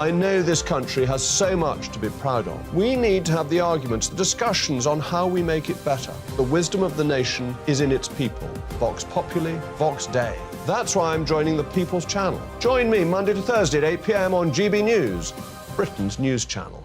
I know this country has so much to be proud of. We need to have the arguments, the discussions on how we make it better. The wisdom of the nation is in its people. Vox Populi, Vox Dei. That's why I'm joining the People's Channel. Join me Monday to Thursday at 8 p.m. on GB News, Britain's news channel.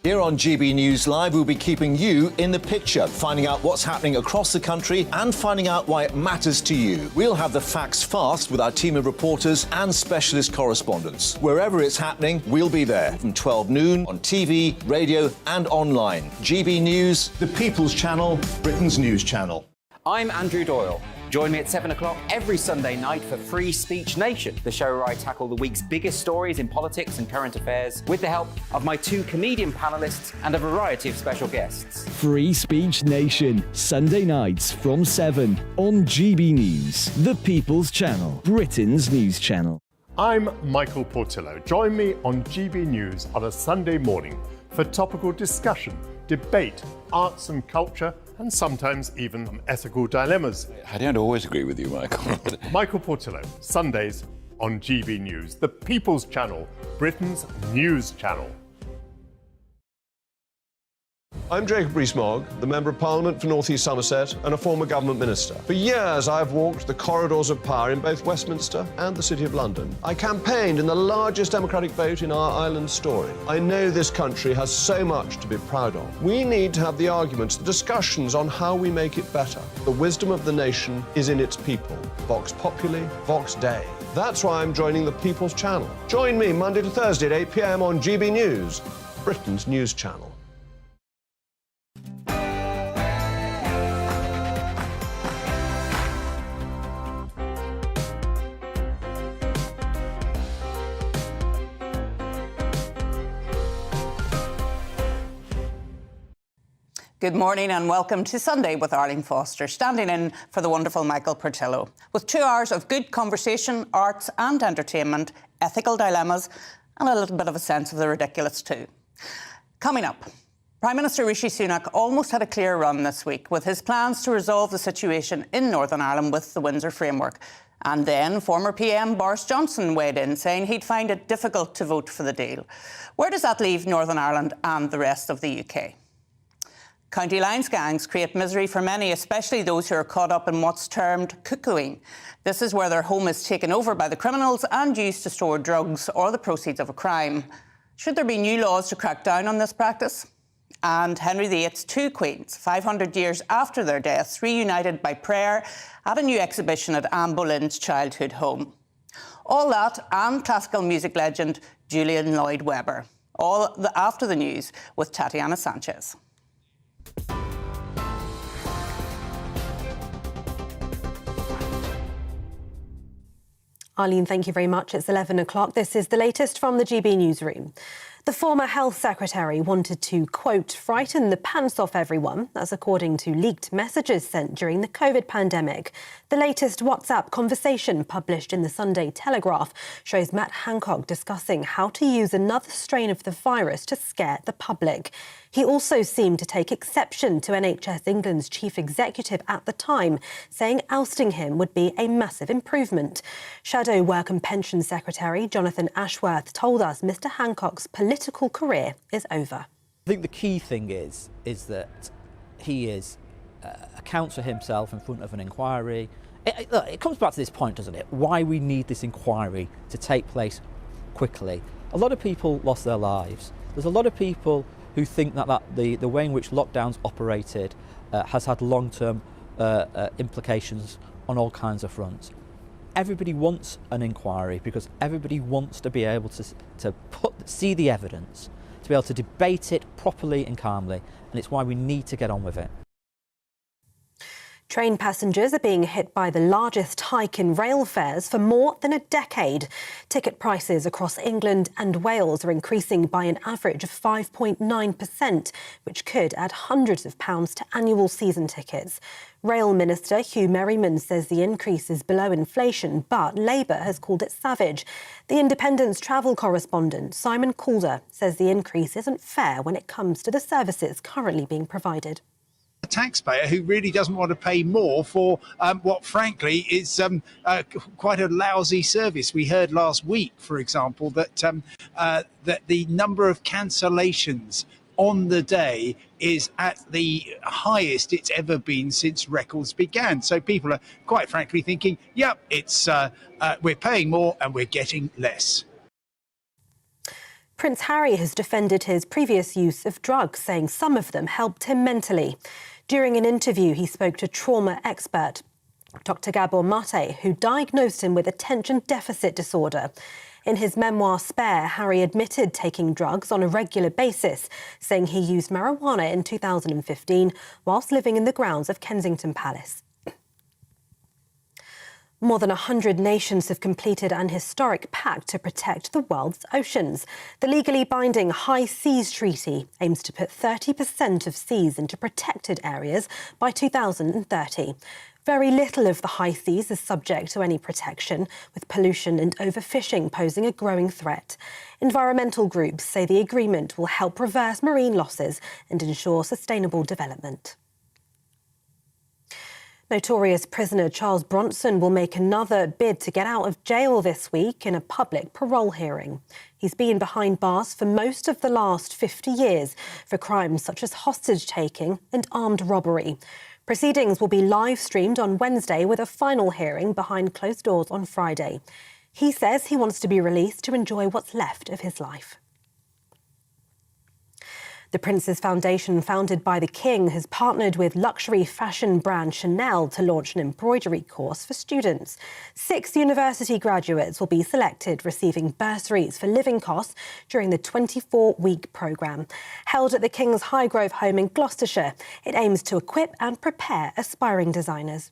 Here on GB News Live, we'll be keeping you in the picture, finding out what's happening across the country and finding out why it matters to you. We'll have the facts fast with our team of reporters and specialist correspondents. Wherever it's happening, we'll be there from 12 noon on TV, radio and online. GB News, the People's Channel, Britain's news channel. I'm Andrew Doyle. Join me at 7 o'clock every Sunday night for Free Speech Nation, the show where I tackle the week's biggest stories in politics and current affairs with the help of my two comedian panellists and a variety of special guests. Free Speech Nation, Sunday nights from 7 on GB News, the People's Channel, Britain's news channel. I'm Michael Portillo. Join me on GB News on a Sunday morning for topical discussion, debate, arts and culture, and sometimes even ethical dilemmas. I don't always agree with you, Michael. Michael Portillo, Sundays on GB News, the People's Channel, Britain's news channel. I'm Jacob Rees-Mogg, the Member of Parliament for North East Somerset and a former government minister. For years, I've walked the corridors of power in both Westminster and the City of London. I campaigned in the largest democratic vote in our island's story. I know this country has so much to be proud of. We need to have the arguments, the discussions on how we make it better. The wisdom of the nation is in its people. Vox Populi, Vox Dei. That's why I'm joining the People's Channel. Join me Monday to Thursday at 8 p.m. on GB News, Britain's news channel. Good morning and welcome to Sunday with Arlene Foster, standing in for the wonderful Michael Portillo. With 2 hours of good conversation, arts and entertainment, ethical dilemmas and a little bit of a sense of the ridiculous too. Coming up, Prime Minister Rishi Sunak almost had a clear run this week with his plans to resolve the situation in Northern Ireland with the Windsor Framework. And then former PM Boris Johnson weighed in, saying he'd find it difficult to vote for the deal. Where does that leave Northern Ireland and the rest of the UK? County lines gangs create misery for many, especially those who are caught up in what's termed cuckooing. This is where their home is taken over by the criminals and used to store drugs or the proceeds of a crime. Should there be new laws to crack down on this practice? And Henry VIII's two queens, 500 years after their deaths, reunited by prayer at a new exhibition at Anne Boleyn's childhood home. All that and classical music legend Julian Lloyd-Webber. After the news with Tatiana Sanchez. Arlene, thank you very much. It's 11 o'clock. This is the latest from the GB newsroom. The former health secretary wanted to, quote, frighten the pants off everyone. That's according to leaked messages sent during the COVID pandemic. The latest WhatsApp conversation published in the Sunday Telegraph shows Matt Hancock discussing how to use another strain of the virus to scare the public. He also seemed to take exception to NHS England's chief executive at the time, saying ousting him would be a massive improvement. Shadow Work and Pension Secretary Jonathan Ashworth told us Mr Hancock's political career is over. I think the key thing is that he accounts for himself in front of an inquiry. It comes back to this point, doesn't it? Why we need this inquiry to take place quickly. A lot of people lost their lives. There's a lot of people who think that the way in which lockdowns operated has had long-term implications on all kinds of fronts. Everybody wants an inquiry because everybody wants to be able to see the evidence, to be able to debate it properly and calmly, and it's why we need to get on with it. Train passengers are being hit by the largest hike in rail fares for more than a decade. Ticket prices across England and Wales are increasing by an average of 5.9%, which could add hundreds of pounds to annual season tickets. Rail Minister Hugh Merriman says the increase is below inflation, but Labour has called it savage. The Independent's travel correspondent, Simon Calder, says the increase isn't fair when it comes to the services currently being provided. taxpayer who really doesn't want to pay more for what frankly is quite a lousy service. We heard last week, for example, that that the number of cancellations on the day is at the highest it's ever been since records began. So people are quite frankly thinking, yep, it's we're paying more and we're getting less. Prince Harry has defended his previous use of drugs, saying some of them helped him mentally. During an interview, he spoke to trauma expert Dr. Gabor Mate, who diagnosed him with attention deficit disorder. In his memoir Spare, Harry admitted taking drugs on a regular basis, saying he used marijuana in 2015 whilst living in the grounds of Kensington Palace. More than 100 nations have completed an historic pact to protect the world's oceans. The legally binding High Seas Treaty aims to put 30% of seas into protected areas by 2030. Very little of the high seas is subject to any protection, with pollution and overfishing posing a growing threat. Environmental groups say the agreement will help reverse marine losses and ensure sustainable development. Notorious prisoner Charles Bronson will make another bid to get out of jail this week in a public parole hearing. He's been behind bars for most of the last 50 years for crimes such as hostage-taking and armed robbery. Proceedings will be live-streamed on Wednesday with a final hearing behind closed doors on Friday. He says he wants to be released to enjoy what's left of his life. The Prince's Foundation, founded by the King, has partnered with luxury fashion brand Chanel to launch an embroidery course for students. 6 university graduates will be selected, receiving bursaries for living costs during the 24-week programme. Held at the King's Highgrove home in Gloucestershire, it aims to equip and prepare aspiring designers.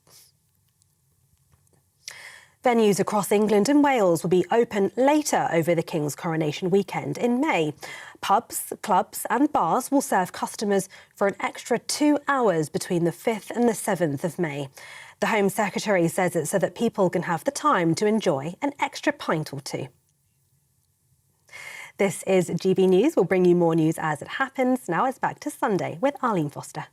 Venues across England and Wales will be open later over the King's coronation weekend in May. Pubs, clubs and bars will serve customers for an extra 2 hours between the 5th and the 7th of May. The Home Secretary says it's so that people can have the time to enjoy an extra pint or two. This is GB News. We'll bring you more news as it happens. Now it's back to Sunday with Arlene Foster.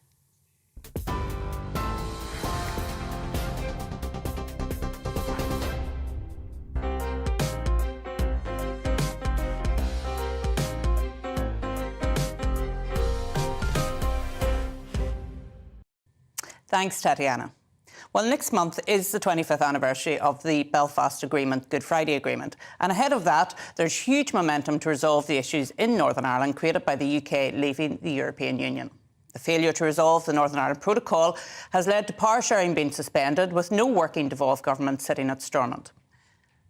Thanks, Tatiana. Well, next month is the 25th anniversary of the Belfast Agreement, Good Friday Agreement. And ahead of that, there's huge momentum to resolve the issues in Northern Ireland created by the UK leaving the European Union. The failure to resolve the Northern Ireland Protocol has led to power sharing being suspended, with no working devolved government sitting at Stormont.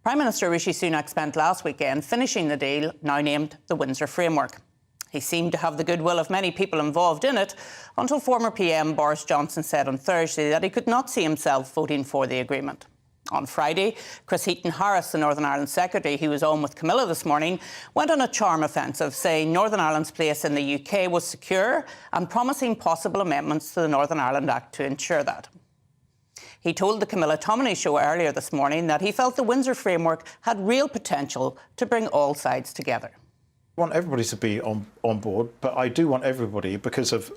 Prime Minister Rishi Sunak spent last weekend finishing the deal, now named the Windsor Framework. He seemed to have the goodwill of many people involved in it, until former PM Boris Johnson said on Thursday that he could not see himself voting for the agreement. On Friday, Chris Heaton-Harris, the Northern Ireland Secretary, who was on with Camilla this morning, went on a charm offensive, saying Northern Ireland's place in the UK was secure and promising possible amendments to the Northern Ireland Act to ensure that. He told the Camilla Tominey show earlier this morning that he felt the Windsor Framework had real potential to bring all sides together. I want everybody to be on board, but I do want everybody because of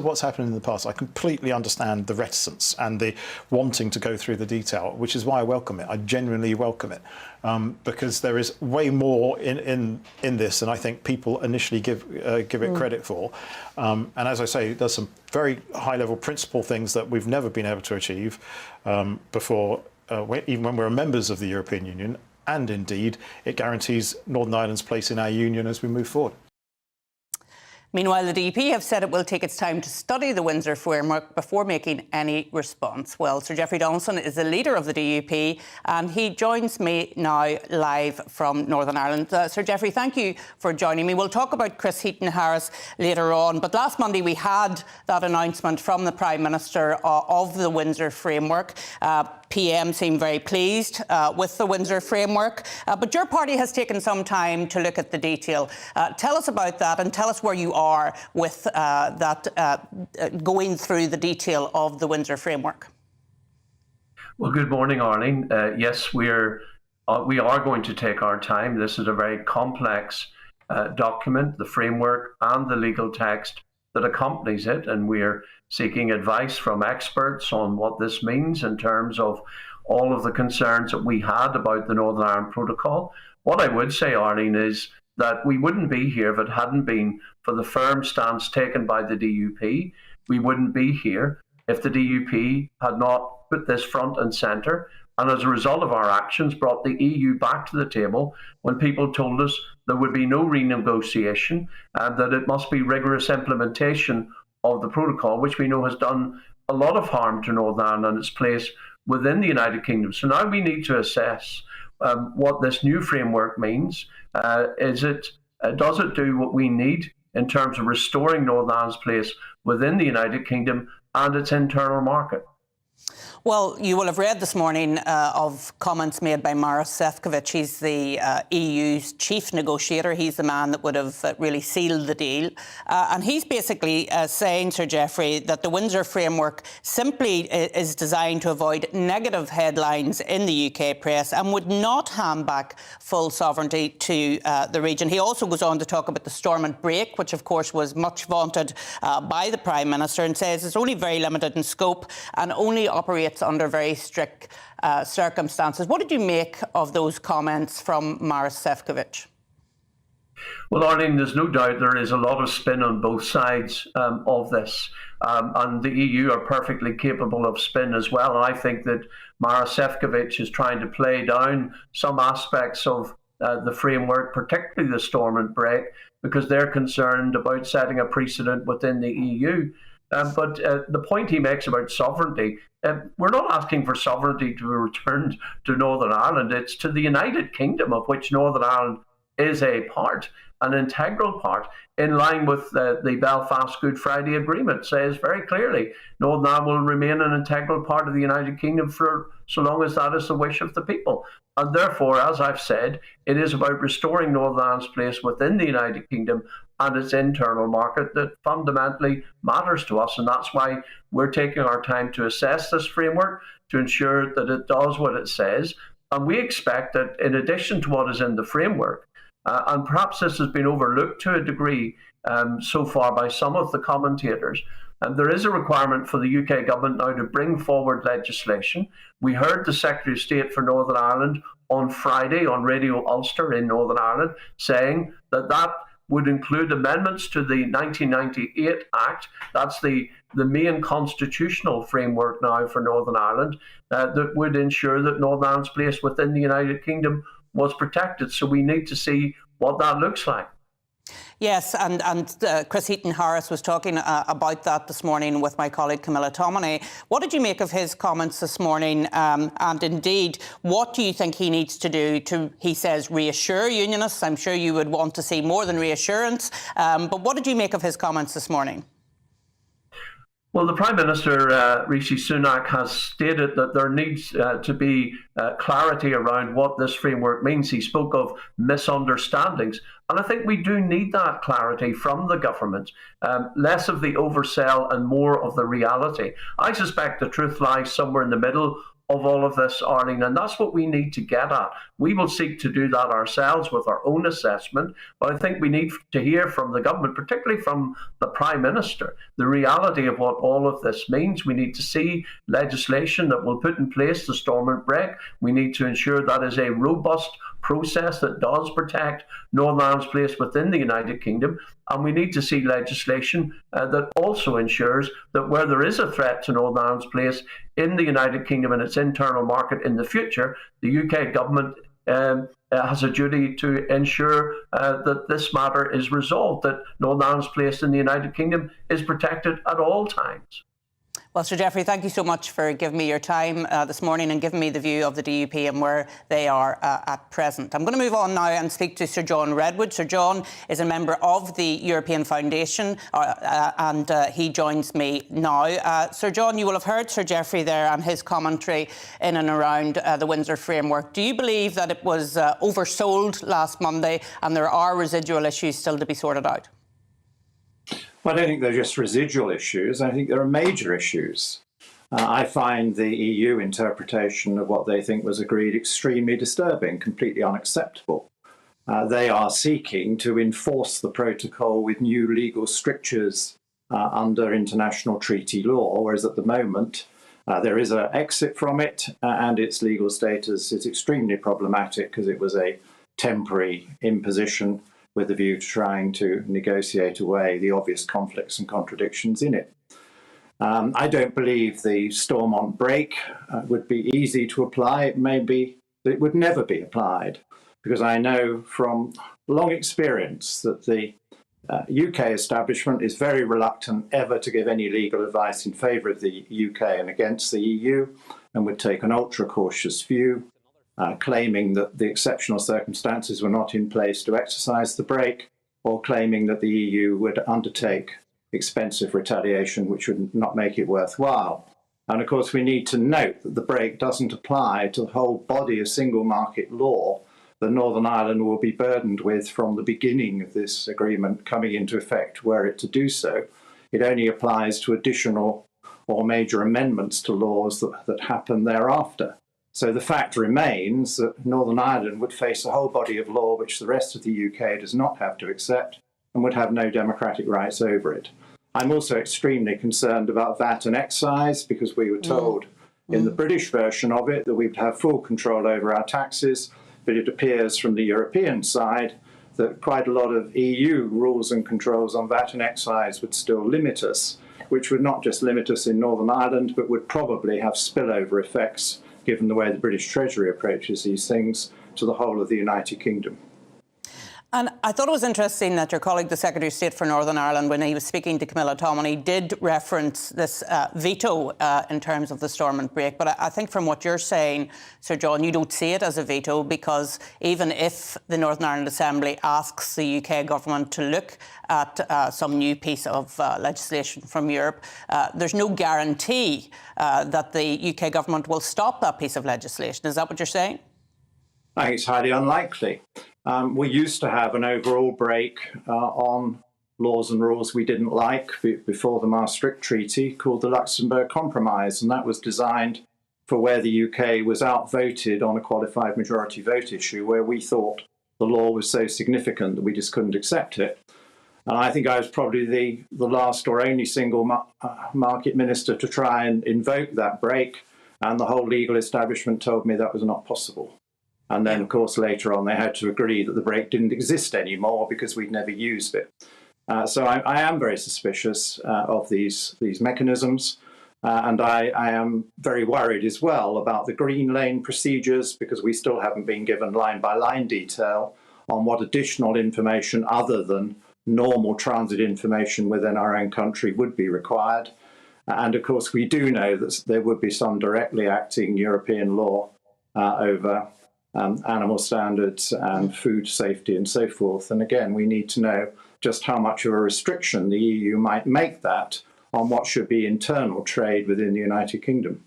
what's happened in the past. I completely understand the reticence and the wanting to go through the detail, which is why I welcome it. I genuinely welcome it, because there is way more in this than I think people initially give it credit for. And as I say, there's some very high-level principle things that we've never been able to achieve before, even when we're members of the European Union. And indeed, it guarantees Northern Ireland's place in our union as we move forward. Meanwhile, the DUP have said it will take its time to study the Windsor Framework before making any response. Well, Sir Geoffrey Donaldson is the leader of the DUP, and he joins me now live from Northern Ireland. Sir Geoffrey, thank you for joining me. We'll talk about Chris Heaton-Harris later on, but last Monday we had that announcement from the Prime Minister of the Windsor Framework. PM seemed very pleased with the Windsor Framework, but your party has taken some time to look at the detail. Tell us about that and tell us where you are with going through the detail of the Windsor Framework. Well, good morning, Arlene. Yes, we are going to take our time. This is a very complex document, the framework and the legal text that accompanies it, and we're seeking advice from experts on what this means in terms of all of the concerns that we had about the Northern Ireland Protocol. What I would say, Arlene, is that we wouldn't be here if it hadn't been for the firm stance taken by the DUP. We wouldn't be here if the DUP had not put this front and centre, and as a result of our actions brought the EU back to the table when people told us there would be no renegotiation and that it must be rigorous implementation of the protocol, which we know has done a lot of harm to Northern Ireland and its place within the United Kingdom. So now we need to assess what this new framework means. Does it do what we need in terms of restoring Northern Ireland's place within the United Kingdom and its internal market? Well, you will have read this morning of comments made by Maros Sefcovic. He's the EU's chief negotiator. He's the man that would have really sealed the deal. And he's basically saying, Sir Geoffrey, that the Windsor framework simply is designed to avoid negative headlines in the UK press and would not hand back full sovereignty to the region. He also goes on to talk about the Stormont break, which of course was much vaunted by the Prime Minister, and says it's only very limited in scope and only operates under very strict circumstances. What did you make of those comments from Maros Sefcovic? Well, Arlene, there's no doubt there is a lot of spin on both sides of this. And the EU are perfectly capable of spin as well. And I think that Maros Sefcovic is trying to play down some aspects of the framework, particularly the Stormont break, because they're concerned about setting a precedent within the EU. But the point he makes about sovereignty, we're not asking for sovereignty to be returned to Northern Ireland. It's to the United Kingdom, of which Northern Ireland is a part, an integral part, in line with the Belfast Good Friday Agreement, says very clearly Northern Ireland will remain an integral part of the United Kingdom for so long as that is the wish of the people. And therefore, as I've said, it is about restoring Northern Ireland's place within the United Kingdom and its internal market that fundamentally matters to us. And that's why we're taking our time to assess this framework to ensure that it does what it says. And we expect that in addition to what is in the framework, and perhaps this has been overlooked to a degree so far by some of the commentators, there is a requirement for the UK government now to bring forward legislation. We heard the Secretary of State for Northern Ireland on Friday on Radio Ulster in Northern Ireland saying that that would include amendments to the 1998 Act. That's the main constitutional framework now for Northern Ireland that would ensure that Northern Ireland's place within the United Kingdom was protected. So we need to see what that looks like. Yes, and Chris Heaton-Harris was talking about that this morning with my colleague Camilla Tominey. What did you make of his comments this morning? And indeed, what do you think he needs to do to, he says, reassure unionists? I'm sure you would want to see more than reassurance. But what did you make of his comments this morning? Well, the Prime Minister, Rishi Sunak, has stated that there needs to be clarity around what this framework means. He spoke of misunderstandings. And I think we do need that clarity from the government, less of the oversell and more of the reality. I suspect the truth lies somewhere in the middle of all of this, Arlene, and that's what we need to get at. We will seek to do that ourselves with our own assessment, but I think we need to hear from the government, particularly from the Prime Minister, the reality of what all of this means. We need to see legislation that will put in place the Stormont break. We need to ensure that is a robust process that does protect Northern Ireland's place within the United Kingdom. And we need to see legislation that also ensures that where there is a threat to Northern Ireland's place in the United Kingdom and its internal market in the future, the UK government has a duty to ensure that this matter is resolved, that Northern Ireland's place in the United Kingdom is protected at all times. Well, Sir Geoffrey, thank you so much for giving me your time this morning and giving me the view of the DUP and where they are at present. I'm going to move on now and speak to Sir John Redwood. Sir John is a member of the European Foundation and he joins me now. Sir John, you will have heard Sir Geoffrey there and his commentary in and around the Windsor framework. Do you believe that it was oversold last Monday and there are residual issues still to be sorted out? Well, I don't think they're just residual issues. I think there are major issues. I find the EU interpretation of what they think was agreed extremely disturbing, completely unacceptable. They are seeking to enforce the protocol with new legal strictures under international treaty law, whereas at the moment there is an exit from it, and its legal status is extremely problematic because it was a temporary imposition with a view to trying to negotiate away the obvious conflicts and contradictions in it. I don't believe the Stormont break would be easy to apply. It would never be applied, because I know from long experience that the UK establishment is very reluctant ever to give any legal advice in favour of the UK and against the EU, and would take an ultra-cautious view, claiming that the exceptional circumstances were not in place to exercise the break, or claiming that the EU would undertake expensive retaliation which would not make it worthwhile. And of course we need to note that the break doesn't apply to the whole body of single market law that Northern Ireland will be burdened with from the beginning of this agreement coming into effect, were it to do so. It only applies to additional or major amendments to laws that happen thereafter. So the fact remains that Northern Ireland would face a whole body of law which the rest of the UK does not have to accept and would have no democratic rights over it. I'm also extremely concerned about VAT and excise, because we were told in the British version of it that we would have full control over our taxes, but it appears from the European side that quite a lot of EU rules and controls on VAT and excise would still limit us, which would not just limit us in Northern Ireland, but would probably have spillover effects, given the way the British Treasury approaches these things, to the whole of the United Kingdom. And I thought it was interesting that your colleague, the Secretary of State for Northern Ireland, when he was speaking to Camilla Tominey, did reference this veto in terms of the Stormont break. But I think from what you're saying, Sir John, you don't see it as a veto, because even if the Northern Ireland Assembly asks the UK government to look at some new piece of legislation from Europe, there's no guarantee that the UK government will stop that piece of legislation. Is that what you're saying? I think it's highly unlikely. We used to have an overall break on laws and rules we didn't like before the Maastricht Treaty, called the Luxembourg Compromise, and that was designed for where the UK was outvoted on a qualified majority vote issue, where we thought the law was so significant that we just couldn't accept it. And I think I was probably the last or only single market minister to try and invoke that break, and the whole legal establishment told me that was not possible. And then, of course, later on, they had to agree that the break didn't exist anymore because we'd never used it. So I am very suspicious of these mechanisms. And I am very worried as well about the green lane procedures, because we still haven't been given line-by-line detail on what additional information other than normal transit information within our own country would be required. And, of course, we do know that there would be some directly acting European law over animal standards and food safety and so forth. And again, we need to know just how much of a restriction the EU might make that on what should be internal trade within the United Kingdom.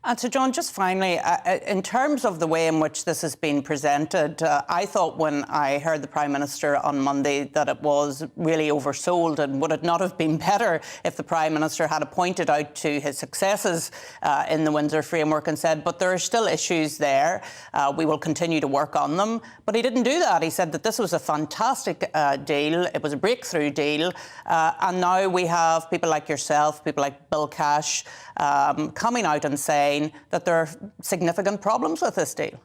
And so, John, just finally, in terms of the way in which this has been presented, I thought when I heard the Prime Minister on Monday that it was really oversold, and would it not have been better if the Prime Minister had pointed out to his successes in the Windsor framework and said, but there are still issues there, we will continue to work on them. But he didn't do that. He said that this was a fantastic deal, it was a breakthrough deal, and now we have people like yourself, people like Bill Cash, coming out and saying that there are significant problems with this deal.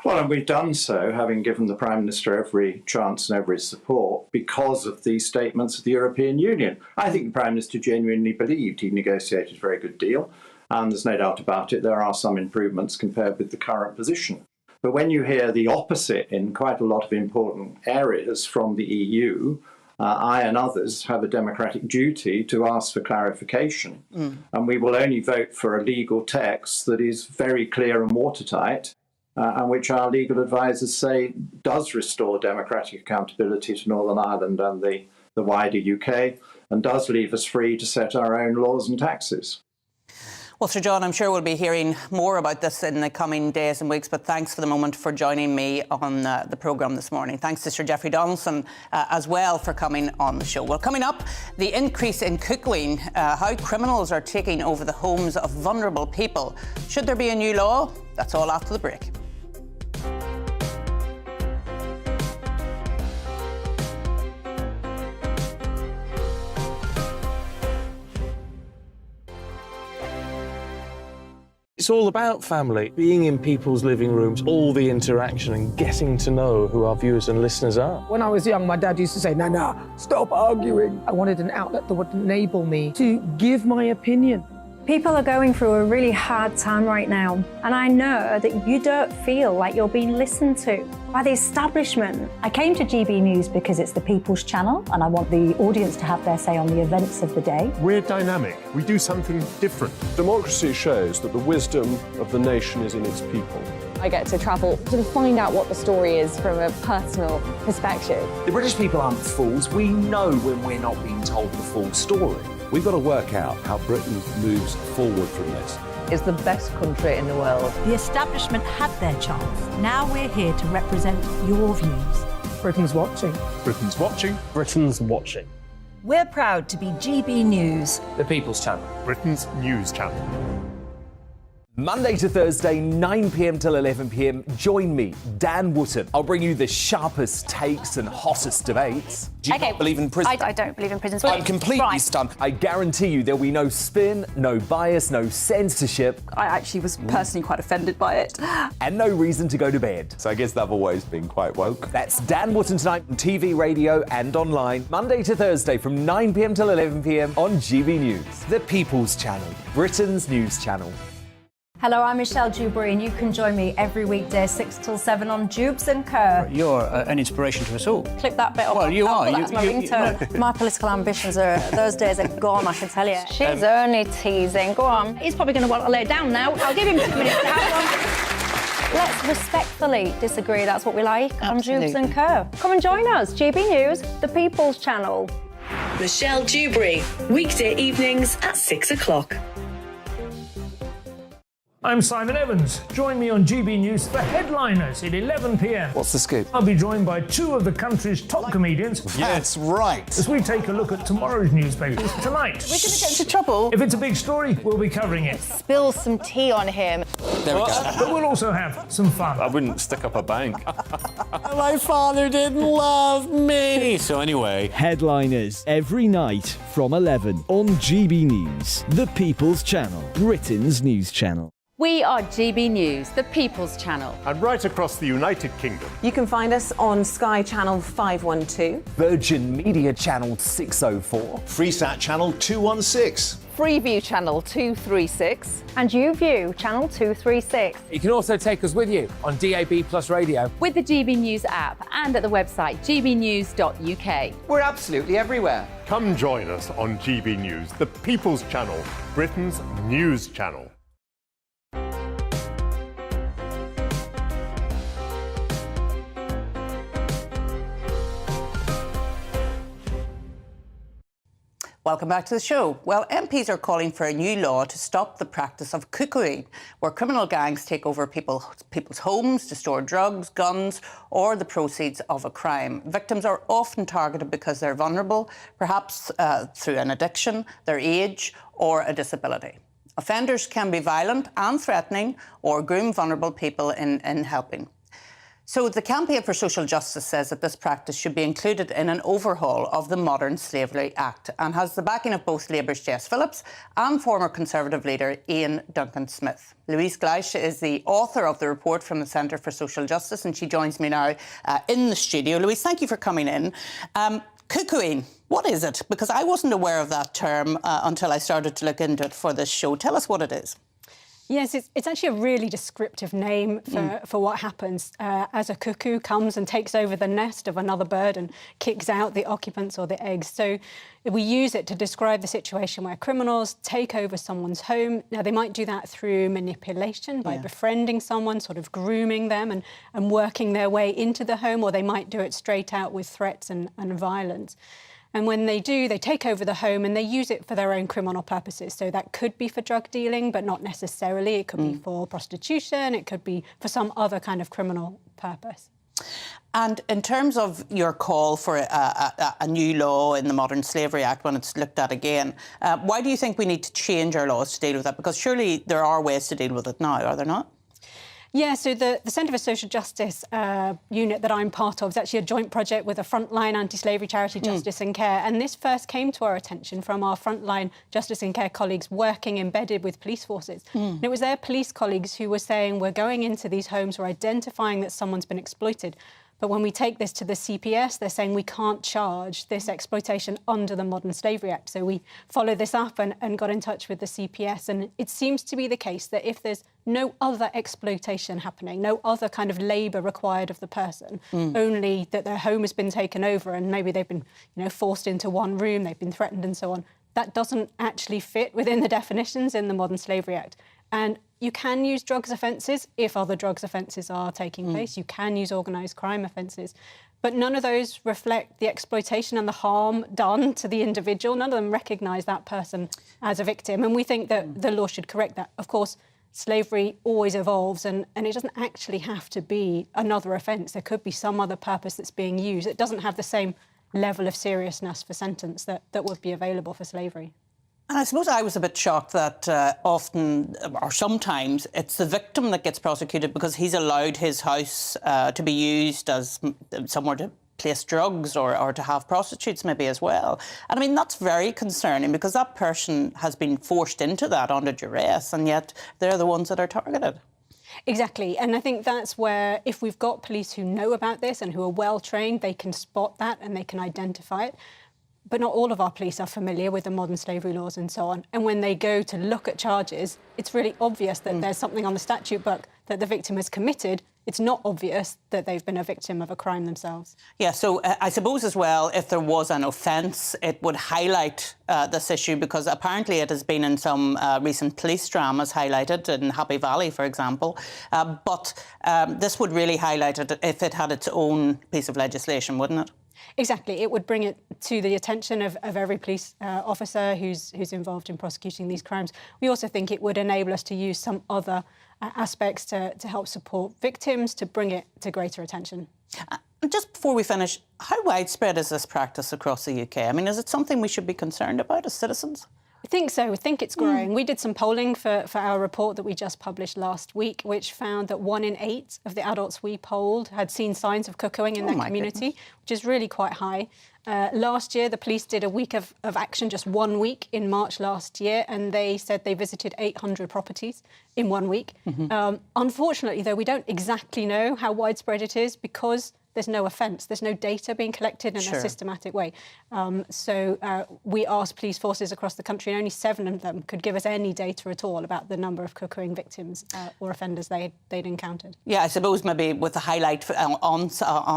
Well, and we've done so, having given the Prime Minister every chance and every support because of the statements of the European Union. I think the Prime Minister genuinely believed he negotiated a very good deal, and there's no doubt about it, there are some improvements compared with the current position. But when you hear the opposite in quite a lot of important areas from the EU, I and others have a democratic duty to ask for clarification. And we will only vote for a legal text that is very clear and watertight, and which our legal advisors say does restore democratic accountability to Northern Ireland and the wider UK, and does leave us free to set our own laws and taxes. Well, Sir John, I'm sure we'll be hearing more about this in the coming days and weeks, but thanks for the moment for joining me on the programme this morning. Thanks to Sir Geoffrey Donaldson as well for coming on the show. Well, coming up, the increase in cuckooing, how criminals are taking over the homes of vulnerable people. Should there be a new law? That's all after the break. It's all about family, being in people's living rooms, all the interaction and getting to know who our viewers and listeners are. When I was young, my dad used to say, "No, stop arguing." I wanted an outlet that would enable me to give my opinion. People are going through a really hard time right now, and I know that you don't feel like you're being listened to by the establishment. I came to GB News because it's the People's Channel, and I want the audience to have their say on the events of the day. We're dynamic. We do something different. Democracy shows that the wisdom of the nation is in its people. I get to travel to find out what the story is from a personal perspective. The British people aren't fools. We know when we're not being told the full story. We've got to work out how Britain moves forward from this. It's the best country in the world. The establishment had their chance. Now we're here to represent your views. Britain's watching. Britain's watching. Britain's watching. We're proud to be GB News. The People's Channel. Britain's news channel. Monday to Thursday, 9 p.m. till 11 p.m. Join me, Dan Wootton. I'll bring you the sharpest takes and hottest debates. Do you not believe in prisons? I don't believe in prisons. I'm completely stunned. I guarantee you there'll be no spin, no bias, no censorship. I actually was personally quite offended by it. And no reason to go to bed. So I guess they've always been quite woke. That's Dan Wootton tonight on TV, radio and online. Monday to Thursday from 9 p.m. till 11 p.m. on GB News. The People's Channel. Britain's news channel. Hello, I'm Michelle Dewberry, and you can join me every weekday 6 till 7 on Jubes and Kerr. You're an inspiration to us all. Clip that bit up. Well, you are. That's my ringtone. My political ambitions are, those days are gone, I can tell you. She's only teasing. Go on. He's probably going to want to lay down now. I'll give him 2 minutes to have one. Let's respectfully disagree. That's what we like on Jubes and Kerr. Come and join us. GB News, the People's Channel. Michelle Dewberry, weekday evenings at 6 o'clock. I'm Simon Evans. Join me on GB News for Headliners at 11 p.m. What's the scoop? I'll be joined by 2 of the country's top comedians. That's right. As we take a look at tomorrow's newspapers tonight. We're going to get into trouble. If it's a big story, we'll be covering it. Spill some tea on him. There we go. But we'll also have some fun. I wouldn't stick up a bank. My father didn't love me. So anyway. Headliners every night from 11 on GB News, the People's Channel, Britain's news channel. We are GB News, the People's Channel. And right across the United Kingdom. You can find us on Sky Channel 512. Virgin Media Channel 604. Freesat Channel 216. Freeview Channel 236. And YouView, Channel 236. You can also take us with you on DAB Plus Radio. With the GB News app and at the website gbnews.uk. We're absolutely everywhere. Come join us on GB News, the People's Channel, Britain's news channel. Welcome back to the show. Well, MPs are calling for a new law to stop the practice of cuckooing, where criminal gangs take over people's homes to store drugs, guns, or the proceeds of a crime. Victims are often targeted because they're vulnerable, perhaps through an addiction, their age, or a disability. Offenders can be violent and threatening, or groom vulnerable people in helping. So the Campaign for Social Justice says that this practice should be included in an overhaul of the Modern Slavery Act and has the backing of both Labour's Jess Phillips and former Conservative leader Ian Duncan Smith. Louise Gleisch is the author of the report from the Centre for Social Justice, and she joins me now in the studio. Louise, thank you for coming in. Cuckooing, what is it? Because I wasn't aware of that term until I started to look into it for this show. Tell us what it is. Yes, it's actually a really descriptive name for what happens as a cuckoo comes and takes over the nest of another bird and kicks out the occupants or the eggs. So we use it to describe the situation where criminals take over someone's home. Now, they might do that through manipulation by befriending someone, sort of grooming them and working their way into the home, or they might do it straight out with threats and violence. And when they do, they take over the home and they use it for their own criminal purposes. So that could be for drug dealing, but not necessarily. It could be for prostitution. It could be for some other kind of criminal purpose. And in terms of your call for a new law in the Modern Slavery Act, when it's looked at again, why do you think we need to change our laws to deal with that? Because surely there are ways to deal with it now, are there not? Yeah, so the Centre for Social Justice unit that I'm part of is actually a joint project with a frontline anti-slavery charity, Justice and Care. And this first came to our attention from our frontline Justice and Care colleagues working embedded with police forces. And it was their police colleagues who were saying, we're going into these homes, we're identifying that someone's been exploited. But when we take this to the CPS, they're saying we can't charge this exploitation under the Modern Slavery Act. So we followed this up and got in touch with the CPS. And it seems to be the case that if there's no other exploitation happening, no other kind of labour required of the person, only that their home has been taken over and maybe they've been, forced into one room, they've been threatened and so on, that doesn't actually fit within the definitions in the Modern Slavery Act. And you can use drugs offences if other drugs offences are taking place. You can use organised crime offences. But none of those reflect the exploitation and the harm done to the individual. None of them recognise that person as a victim. And we think that the law should correct that. Of course, slavery always evolves and it doesn't actually have to be another offence. There could be some other purpose that's being used. It doesn't have the same level of seriousness for sentence that would be available for slavery. And I suppose I was a bit shocked that often, or sometimes, it's the victim that gets prosecuted because he's allowed his house to be used as somewhere to place drugs or to have prostitutes maybe as well. And I mean, that's very concerning because that person has been forced into that under duress and yet they're the ones that are targeted. Exactly. And I think that's where, if we've got police who know about this and who are well trained, they can spot that and they can identify it. But not all of our police are familiar with the modern slavery laws and so on. And when they go to look at charges, it's really obvious that there's something on the statute book that the victim has committed. It's not obvious that they've been a victim of a crime themselves. Yeah, so I suppose as well, if there was an offence, it would highlight this issue because apparently it has been in some recent police dramas highlighted, in Happy Valley, for example. But this would really highlight it if it had its own piece of legislation, wouldn't it? Exactly. It would bring it to the attention of every police officer who's involved in prosecuting these crimes. We also think it would enable us to use some other aspects to help support victims, to bring it to greater attention. Just before we finish, how widespread is this practice across the UK? I mean, is it something we should be concerned about as citizens? I think so. I think it's growing. We did some polling for our report that we just published last week, which found that 1 in 8 of the adults we polled had seen signs of cuckooing in their community, which is really quite high. Last year, the police did a week of action, just 1 week in March last year, and they said they visited 800 properties in 1 week. Unfortunately, though, we don't exactly know how widespread it is because there's no offence. There's no data being collected in a systematic way. So we asked police forces across the country, and only 7 of them could give us any data at all about the number of cuckooing victims or offenders they'd encountered. Yeah, I suppose maybe with a highlight on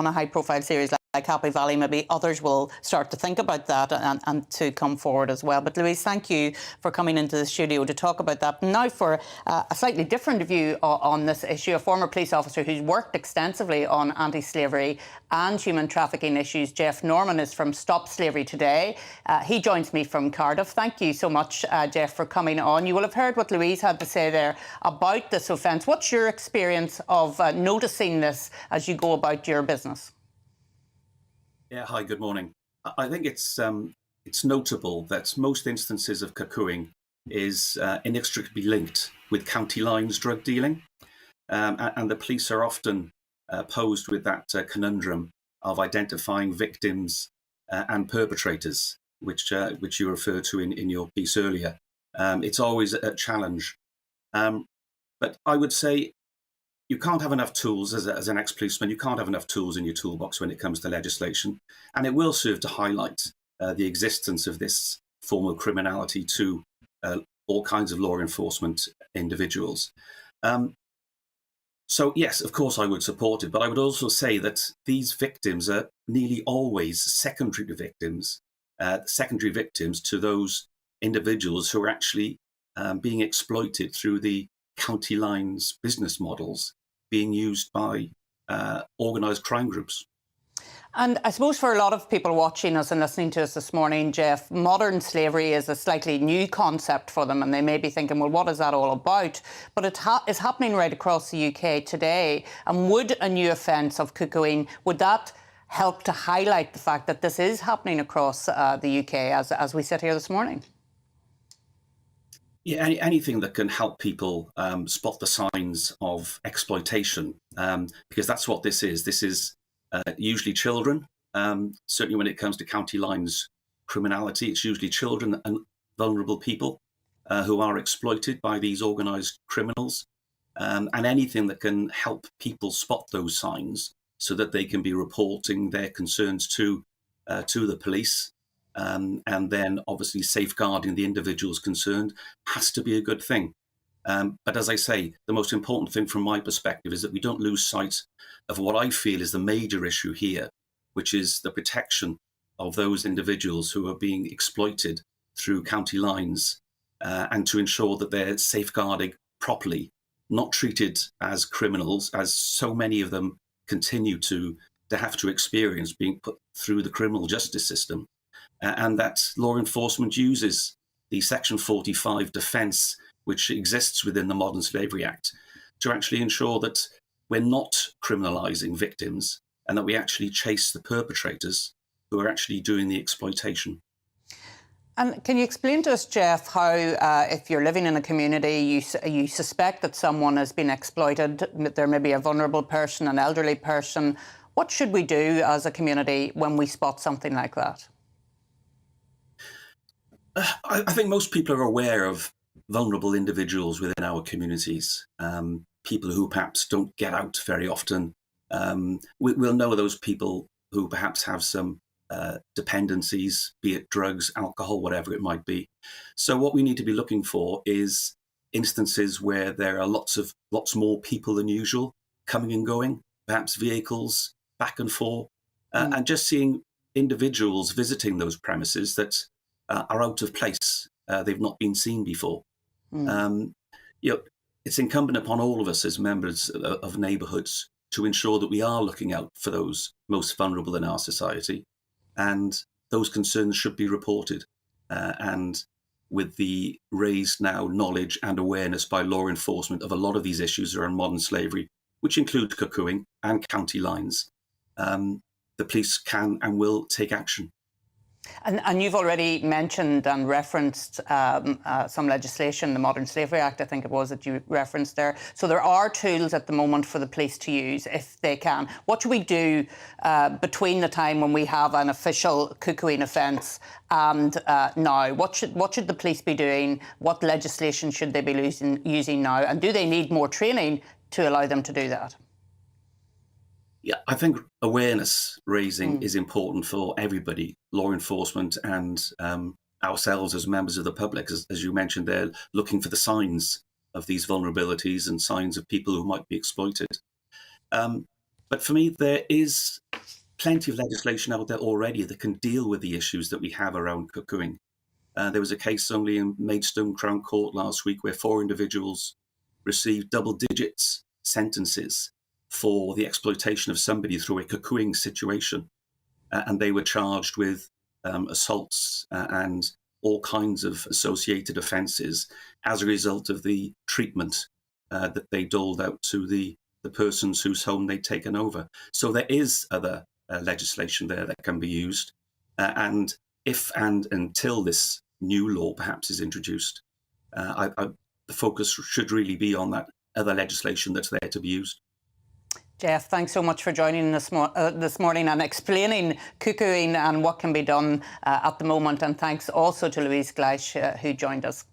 a high-profile series like Happy Valley, maybe others will start to think about that and to come forward as well. But Louise, thank you for coming into the studio to talk about that. Now for a slightly different view on this issue, a former police officer who's worked extensively on anti-slavery and human trafficking issues, Jeff Norman, is from Stop Slavery Today. He joins me from Cardiff. Thank you so much, Jeff, for coming on. You will have heard what Louise had to say there about this offence. What's your experience of noticing this as you go about your business? Yeah, hi, good morning. I think it's notable that most instances of cuckooing is inextricably linked with county lines drug dealing. And the police are often posed with that conundrum of identifying victims and perpetrators, which you referred to in your piece earlier. It's always a challenge. But I would say you can't have enough tools as an ex-policeman. You can't have enough tools in your toolbox when it comes to legislation. And it will serve to highlight the existence of this form of criminality to all kinds of law enforcement individuals. So, yes, of course, I would support it. But I would also say that these victims are nearly always secondary victims to those individuals who are actually being exploited through the county lines business models being used by organised crime groups. And I suppose for a lot of people watching us and listening to us this morning, Jeff, modern slavery is a slightly new concept for them, and they may be thinking, well, what is that all about? But it is happening right across the UK today. And would a new offence of cuckooing, would that help to highlight the fact that this is happening across the UK as we sit here this morning? Yeah, anything that can help people spot the signs of exploitation, because that's what this is. This is usually children. Certainly when it comes to county lines criminality, it's usually children and vulnerable people who are exploited by these organised criminals. And anything that can help people spot those signs so that they can be reporting their concerns to the police, and then obviously safeguarding the individuals concerned has to be a good thing. But as I say, the most important thing from my perspective is that we don't lose sight of what I feel is the major issue here, which is the protection of those individuals who are being exploited through county lines, and to ensure that they're safeguarded properly, not treated as criminals, as so many of them continue to have to experience being put through the criminal justice system. And that law enforcement uses the Section 45 defence, which exists within the Modern Slavery Act, to actually ensure that we're not criminalising victims and that we actually chase the perpetrators who are actually doing the exploitation. And can you explain to us, Jeff, how if you're living in a community, you suspect that someone has been exploited, there may be a vulnerable person, an elderly person, what should we do as a community when we spot something like that? I think most people are aware of vulnerable individuals within our communities, people who perhaps don't get out very often. We'll know those people who perhaps have some dependencies, be it drugs, alcohol, whatever it might be. So what we need to be looking for is instances where there are lots more people than usual coming and going, perhaps vehicles back and forth, and just seeing individuals visiting those premises that are out of place. They've not been seen before. It's incumbent upon all of us as members of neighbourhoods to ensure that we are looking out for those most vulnerable in our society, and those concerns should be reported. And with the raised now knowledge and awareness by law enforcement of a lot of these issues around modern slavery, which include cuckooing and county lines, the police can and will take action. And you've already mentioned and referenced some legislation, the Modern Slavery Act, I think it was, that you referenced there. So there are tools at the moment for the police to use if they can. What should we do between the time when we have an official cuckooing offence and now? What should the police be doing? What legislation should they be using now? And do they need more training to allow them to do that? Yeah, I think awareness raising is important for everybody, law enforcement and ourselves as members of the public. As you mentioned, they're looking for the signs of these vulnerabilities and signs of people who might be exploited. But for me, there is plenty of legislation out there already that can deal with the issues that we have around cuckooing. There was a case only in Maidstone Crown Court last week where 4 individuals received double digits sentences for the exploitation of somebody through a cuckooing situation. And they were charged with assaults and all kinds of associated offences as a result of the treatment that they doled out to the persons whose home they'd taken over. So there is other legislation there that can be used. And if and until this new law perhaps is introduced, the focus should really be on that other legislation that's there to be used. Jeff, thanks so much for joining us this morning and explaining cuckooing and what can be done at the moment. And thanks also to Louise Gleisch, who joined us.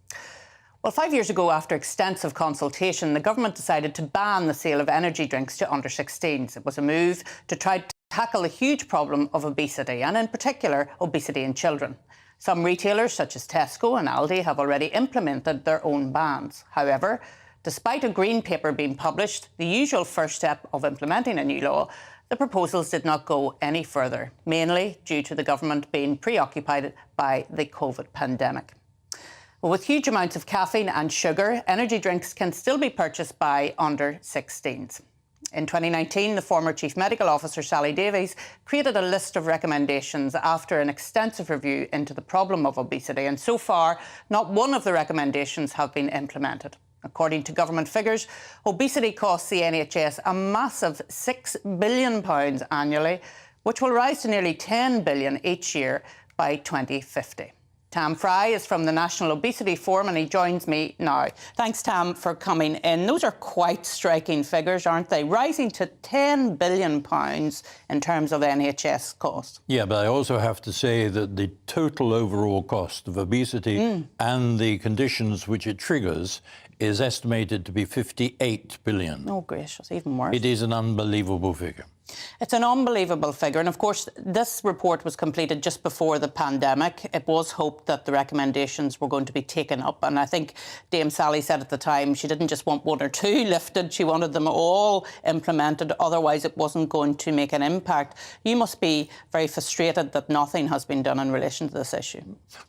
Well, 5 years ago, after extensive consultation, the government decided to ban the sale of energy drinks to under-16s. It was a move to try to tackle the huge problem of obesity, and in particular, obesity in children. Some retailers, such as Tesco and Aldi, have already implemented their own bans. However, despite a green paper being published, the usual first step of implementing a new law, the proposals did not go any further, mainly due to the government being preoccupied by the COVID pandemic. Well, with huge amounts of caffeine and sugar, energy drinks can still be purchased by under-16s. In 2019, the former Chief Medical Officer, Sally Davies, created a list of recommendations after an extensive review into the problem of obesity, and so far, not one of the recommendations have been implemented. According to government figures, obesity costs the NHS a massive £6 billion annually, which will rise to nearly £10 billion each year by 2050. Tam Fry is from the National Obesity Forum and he joins me now. Thanks, Tam, for coming in. Those are quite striking figures, aren't they? Rising to £10 billion in terms of NHS costs. Yeah, but I also have to say that the total overall cost of obesity and the conditions which it triggers is estimated to be 58 billion. Oh, gracious, even worse. It is an unbelievable figure. It's an unbelievable figure. And of course, this report was completed just before the pandemic. It was hoped that the recommendations were going to be taken up. And I think Dame Sally said at the time she didn't just want one or two lifted, she wanted them all implemented. Otherwise, it wasn't going to make an impact. You must be very frustrated that nothing has been done in relation to this issue.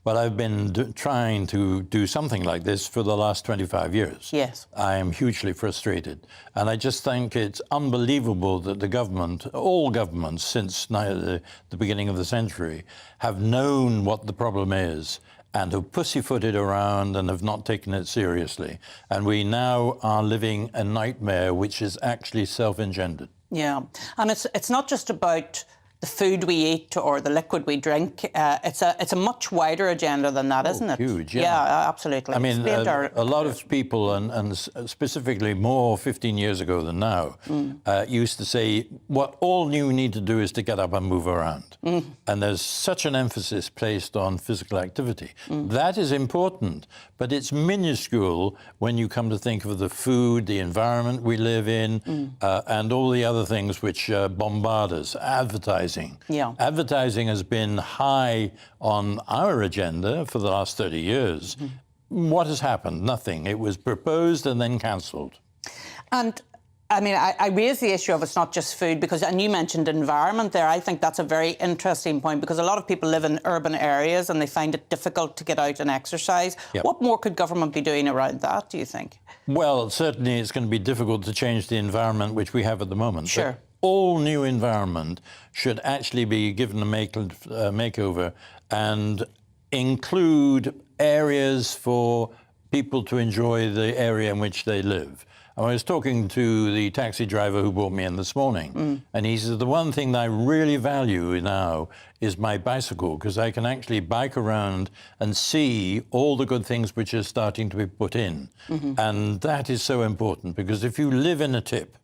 Well, I've been trying to do something like this for the last 25 years. Yes. I am hugely frustrated. And I just think it's unbelievable that the government, all governments since the beginning of the century, have known what the problem is and have pussyfooted around and have not taken it seriously. And we now are living a nightmare which is actually self-engendered. Yeah, and it's not just about the food we eat or the liquid we drink. It's a much wider agenda than that, isn't it? Huge, yeah. Yeah, absolutely. I mean, a lot of people, and specifically more 15 years ago than now, used to say, what all you need to do is to get up and move around. And there's such an emphasis placed on physical activity. That is important, but it's minuscule when you come to think of the food, the environment we live in, and all the other things which bombard us, advertising. Yeah. Advertising has been high on our agenda for the last 30 years. What has happened? Nothing. It was proposed and then cancelled. And I mean, I raise the issue of it's not just food because, and you mentioned environment there. I think that's a very interesting point because a lot of people live in urban areas and they find it difficult to get out and exercise. Yep. What more could government be doing around that, do you think? Well, certainly it's going to be difficult to change the environment which we have at the moment. Sure. But all new environment should actually be given a makeover and include areas for people to enjoy the area in which they live. I was talking to the taxi driver who brought me in this morning, and he said, the one thing that I really value now is my bicycle, because I can actually bike around and see all the good things which are starting to be put in. And that is so important, because if you live in a tip,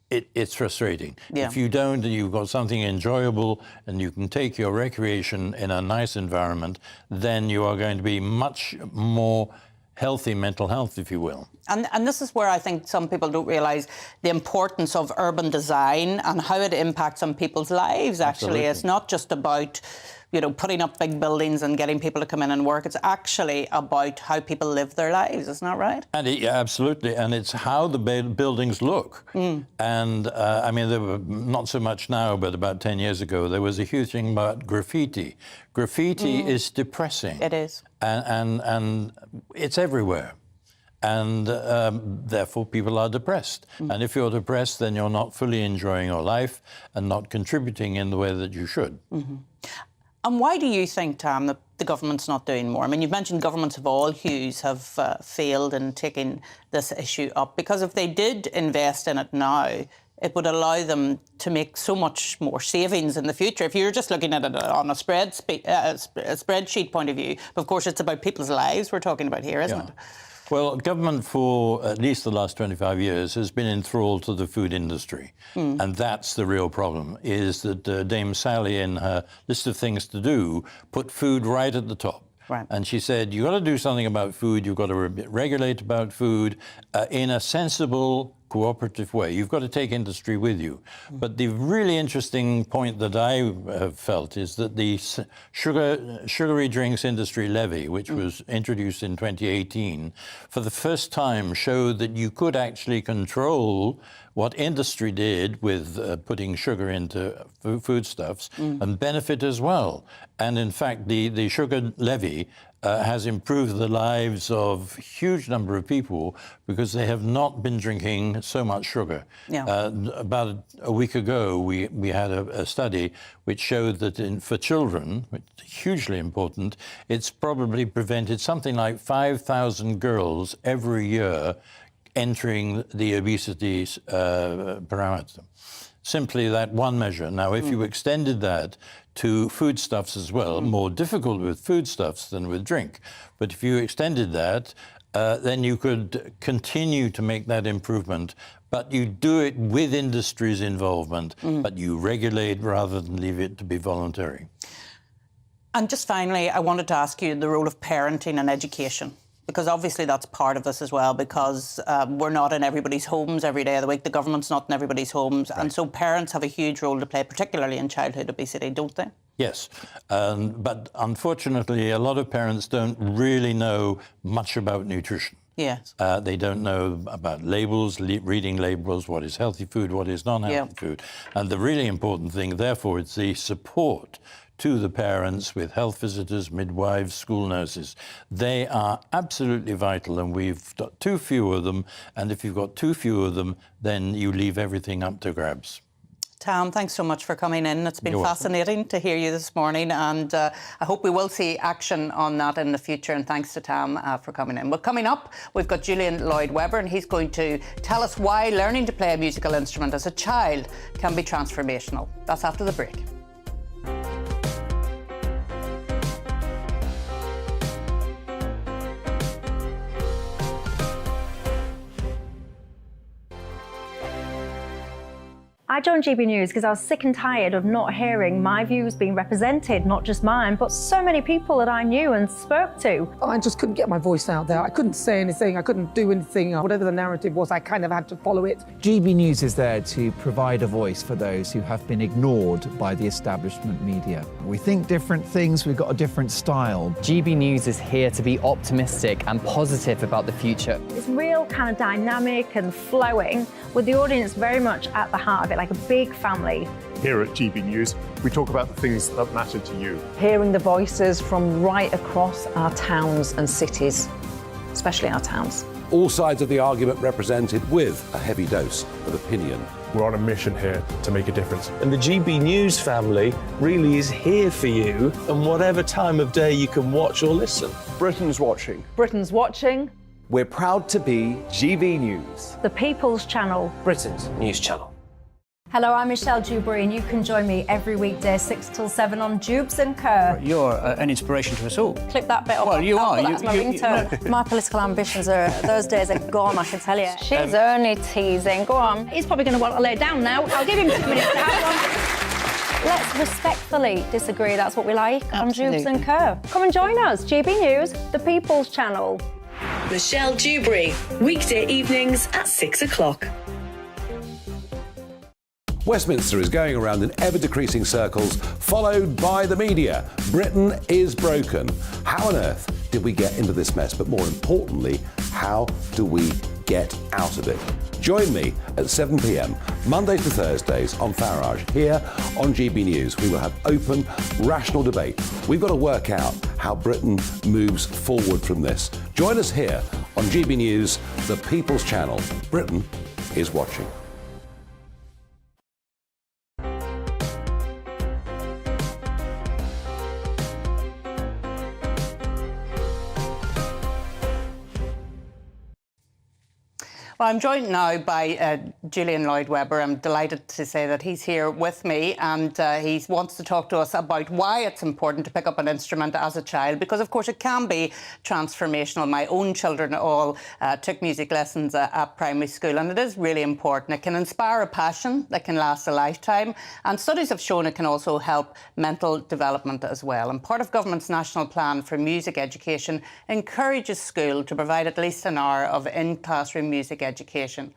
it's frustrating. Yeah. If you don't, and you've got something enjoyable and you can take your recreation in a nice environment, then you are going to be much more healthy mental health, if you will. And this is where I think some people don't realise the importance of urban design and how it impacts on people's lives, actually. Absolutely. It's not just about, you know, putting up big buildings and getting people to come in and work. It's actually about how people live their lives, isn't that right? And yeah, absolutely. And it's how the buildings look. And I mean, there were not so much now, but about 10 years ago, there was a huge thing about graffiti. Graffiti is depressing. It is. And it's everywhere. And therefore people are depressed. And if you're depressed, then you're not fully enjoying your life and not contributing in the way that you should. And why do you think, Tam, that the government's not doing more? I mean, you've mentioned governments of all hues have failed in taking this issue up, because if they did invest in it now, it would allow them to make so much more savings in the future. If you're just looking at it on a spreadsheet point of view, but of course it's about people's lives we're talking about here, isn't it? Well, government for at least the last 25 years has been enthralled to the food industry. And that's the real problem, is that Dame Sally, in her list of things to do, put food right at the top. Right. And she said, you've got to do something about food, you've got to regulate about food in a sensible, cooperative way. You've got to take industry with you. But the really interesting point that I have felt is that the sugary drinks industry levy, which was introduced in 2018, for the first time showed that you could actually control what industry did with putting sugar into foodstuffs and benefit as well. And in fact, the sugar levy has improved the lives of a huge number of people because they have not been drinking so much sugar. Yeah. About a week ago, we had a study which showed that for children, which is hugely important, it's probably prevented something like 5,000 girls every year entering the obesity parameter. Simply that one measure. Now, if you extended that to foodstuffs as well. More difficult with foodstuffs than with drink. But if you extended that, then you could continue to make that improvement. But you do it with industry's involvement, but you regulate rather than leave it to be voluntary. And just finally, I wanted to ask you the role of parenting and education, because obviously that's part of this as well, because we're not in everybody's homes every day of the week. The government's not in everybody's homes. Right. And so parents have a huge role to play, particularly in childhood obesity, don't they? Yes, but unfortunately, a lot of parents don't really know much about nutrition. Yes. They don't know about labels, reading labels, what is healthy food, what is non-healthy food. And the really important thing, therefore, is the support to the parents with health visitors, midwives, school nurses. They are absolutely vital, and we've got too few of them. And if you've got too few of them, then you leave everything up to grabs. Tam, thanks so much for coming in. It's been You're fascinating to hear you this morning, and I hope we will see action on that in the future, and thanks to Tam for coming in. Well, coming up, we've got Julian Lloyd-Webber, and he's going to tell us why learning to play a musical instrument as a child can be transformational. That's after the break. I joined GB News because I was sick and tired of not hearing my views being represented, not just mine, but so many people that I knew and spoke to. I just couldn't get my voice out there. I couldn't say anything. I couldn't do anything. Whatever the narrative was, I kind of had to follow it. GB News is there to provide a voice for those who have been ignored by the establishment media. We think different things. We've got a different style. GB News is here to be optimistic and positive about the future. It's real kind of dynamic and flowing, with the audience very much at the heart of it, like a big family. Here at GB News, we talk about the things that matter to you. Hearing the voices from right across our towns and cities, especially our towns. All sides of the argument represented with a heavy dose of opinion. We're on a mission here to make a difference. And the GB News family really is here for you, and whatever time of day you can watch or listen. Britain's watching. Britain's watching. We're proud to be GB News, the People's Channel, Britain's news channel. Hello, I'm Michelle Dewberry, and you can join me every weekday 6 till 7 on Jubes and Kerr. You're an inspiration to us all. Clip that bit up. Well, you are. That's my ringtone. My political ambitions are, those days are gone, I can tell you. She's only teasing. Go on. He's probably going to want to lay down now. I'll give him 2 minutes to have one. Let's respectfully disagree. That's what we like. Absolutely. On Jubes and Kerr. Come and join us. GB News, the People's Channel. Michelle Dewberry, weekday evenings at 6 o'clock. Westminster is going around in ever-decreasing circles, followed by the media. Britain is broken. How on earth did we get into this mess? But more importantly, how do we get out of it? Join me at 7 p.m, Mondays to Thursdays on Farage, here on GB News. We will have open, rational debate. We've got to work out how Britain moves forward from this. Join us here on GB News, the People's Channel. Britain is watching. Well, I'm joined now by Julian Lloyd-Webber. I'm delighted to say that he's here with me, and he wants to talk to us about why it's important to pick up an instrument as a child, because, of course, it can be transformational. My own children all took music lessons at primary school, and it is really important. It can inspire a passion that can last a lifetime, and studies have shown it can also help mental development as well. And part of government's national plan for music education encourages school to provide at least an hour of in-classroom music education.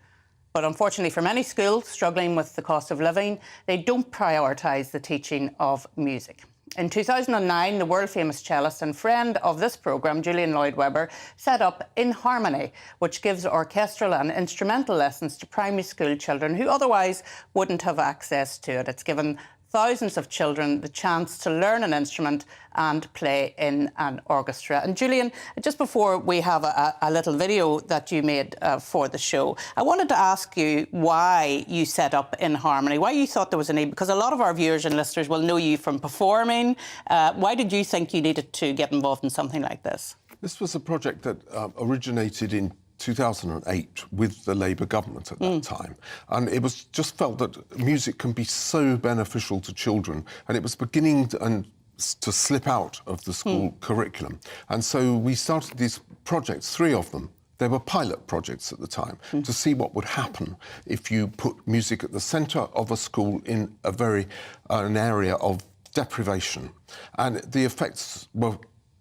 But unfortunately for many schools struggling with the cost of living, they don't prioritise the teaching of music. In 2009, the world-famous cellist and friend of this programme, Julian Lloyd-Webber, set up In Harmony, which gives orchestral and instrumental lessons to primary school children who otherwise wouldn't have access to it. It's given thousands of children the chance to learn an instrument and play in an orchestra. And Julian, just before we have a little video that you made for the show, I wanted to ask you why you set up In Harmony, why you thought there was a need, because a lot of our viewers and listeners will know you from performing. Why did you think you needed to get involved in something like this? This was a project that originated in 2008 with the Labour government at that time, and it was just felt that music can be so beneficial to children, and it was beginning to slip out of the school curriculum. And so we started these projects, 3 of them. They were pilot projects at the time, to see what would happen if you put music at the centre of a school in an area of deprivation. And the effects were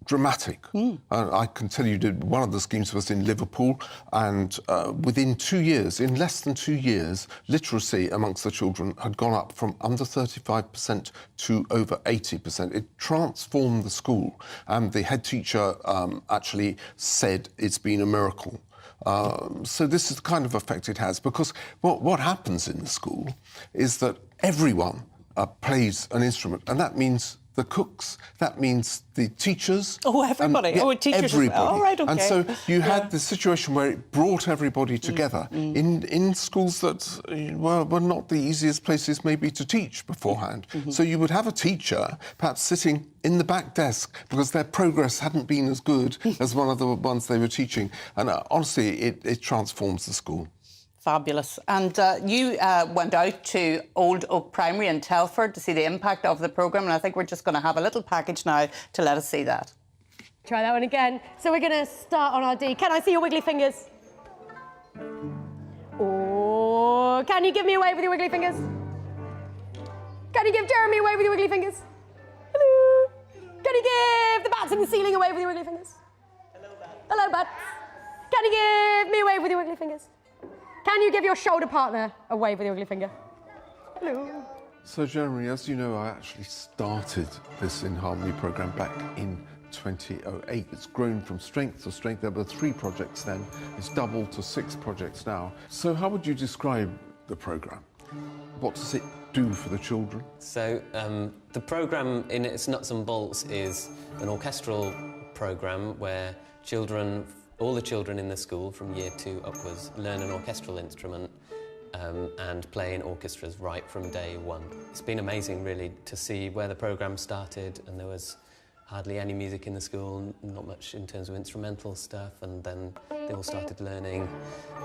dramatic. I can tell you, one of the schemes was in Liverpool, and within 2 years, in less than 2 years, literacy amongst the children had gone up from under 35% to over 80%. It transformed the school, and the head teacher actually said it's been a miracle. So this is the kind of effect it has, because what happens in the school is that everyone plays an instrument, and that means the cooks, that means the teachers. Oh, everybody. Teachers everybody. as well. Oh, right, okay. And so you had the situation where it brought everybody together in schools that were not the easiest places maybe to teach beforehand. So you would have a teacher perhaps sitting in the back desk because their progress hadn't been as good as one of the ones they were teaching. And honestly, it transforms the school. Fabulous. And you went out to Old Oak Primary in Telford to see the impact of the programme, and I think we're just going to have a little package now to let us see that. Try that one again. So we're going to start on our D. Can I see your wiggly fingers? Or can you give me a wave with your wiggly fingers? Can you give Jeremy a wave with your wiggly fingers? Hello. Can you give the bats in the ceiling a wave with your wiggly fingers? Hello, bats. Hello, bats. Can you give me a wave with your wiggly fingers? Can you give your shoulder partner a wave with your wiggly finger? Hello. So, Jeremy, as you know, I actually started this In Harmony programme back in 2008. It's grown from strength to strength. There were 3 projects then. It's doubled to 6 projects now. So how would you describe the programme? What does it do for the children? So the programme in its nuts and bolts is an orchestral programme where all the children in the school from year 2 upwards learn an orchestral instrument and play in orchestras right from day 1. It's been amazing really to see where the programme started, and there was hardly any music in the school, not much in terms of instrumental stuff, and then they all started learning.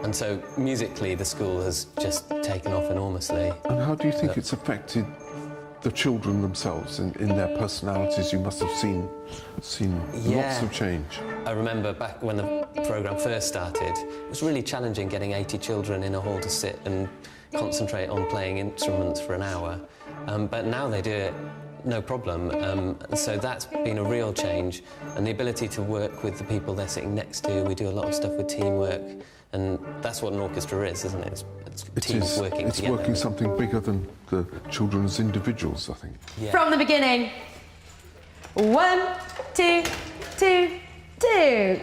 And so musically the school has just taken off enormously. And how do you think it's affected the children themselves in their personalities? You must have seen lots of change. I remember back when the programme first started, it was really challenging getting 80 children in a hall to sit and concentrate on playing instruments for an hour. But now they do it no problem. So that's been a real change. And the ability to work with the people they're sitting next to. We do a lot of stuff with teamwork. And that's what an orchestra is, isn't it? It's teams working together. It's working something bigger than the children as individuals, I think. Yeah. From the beginning. 1, 2, 2, 2.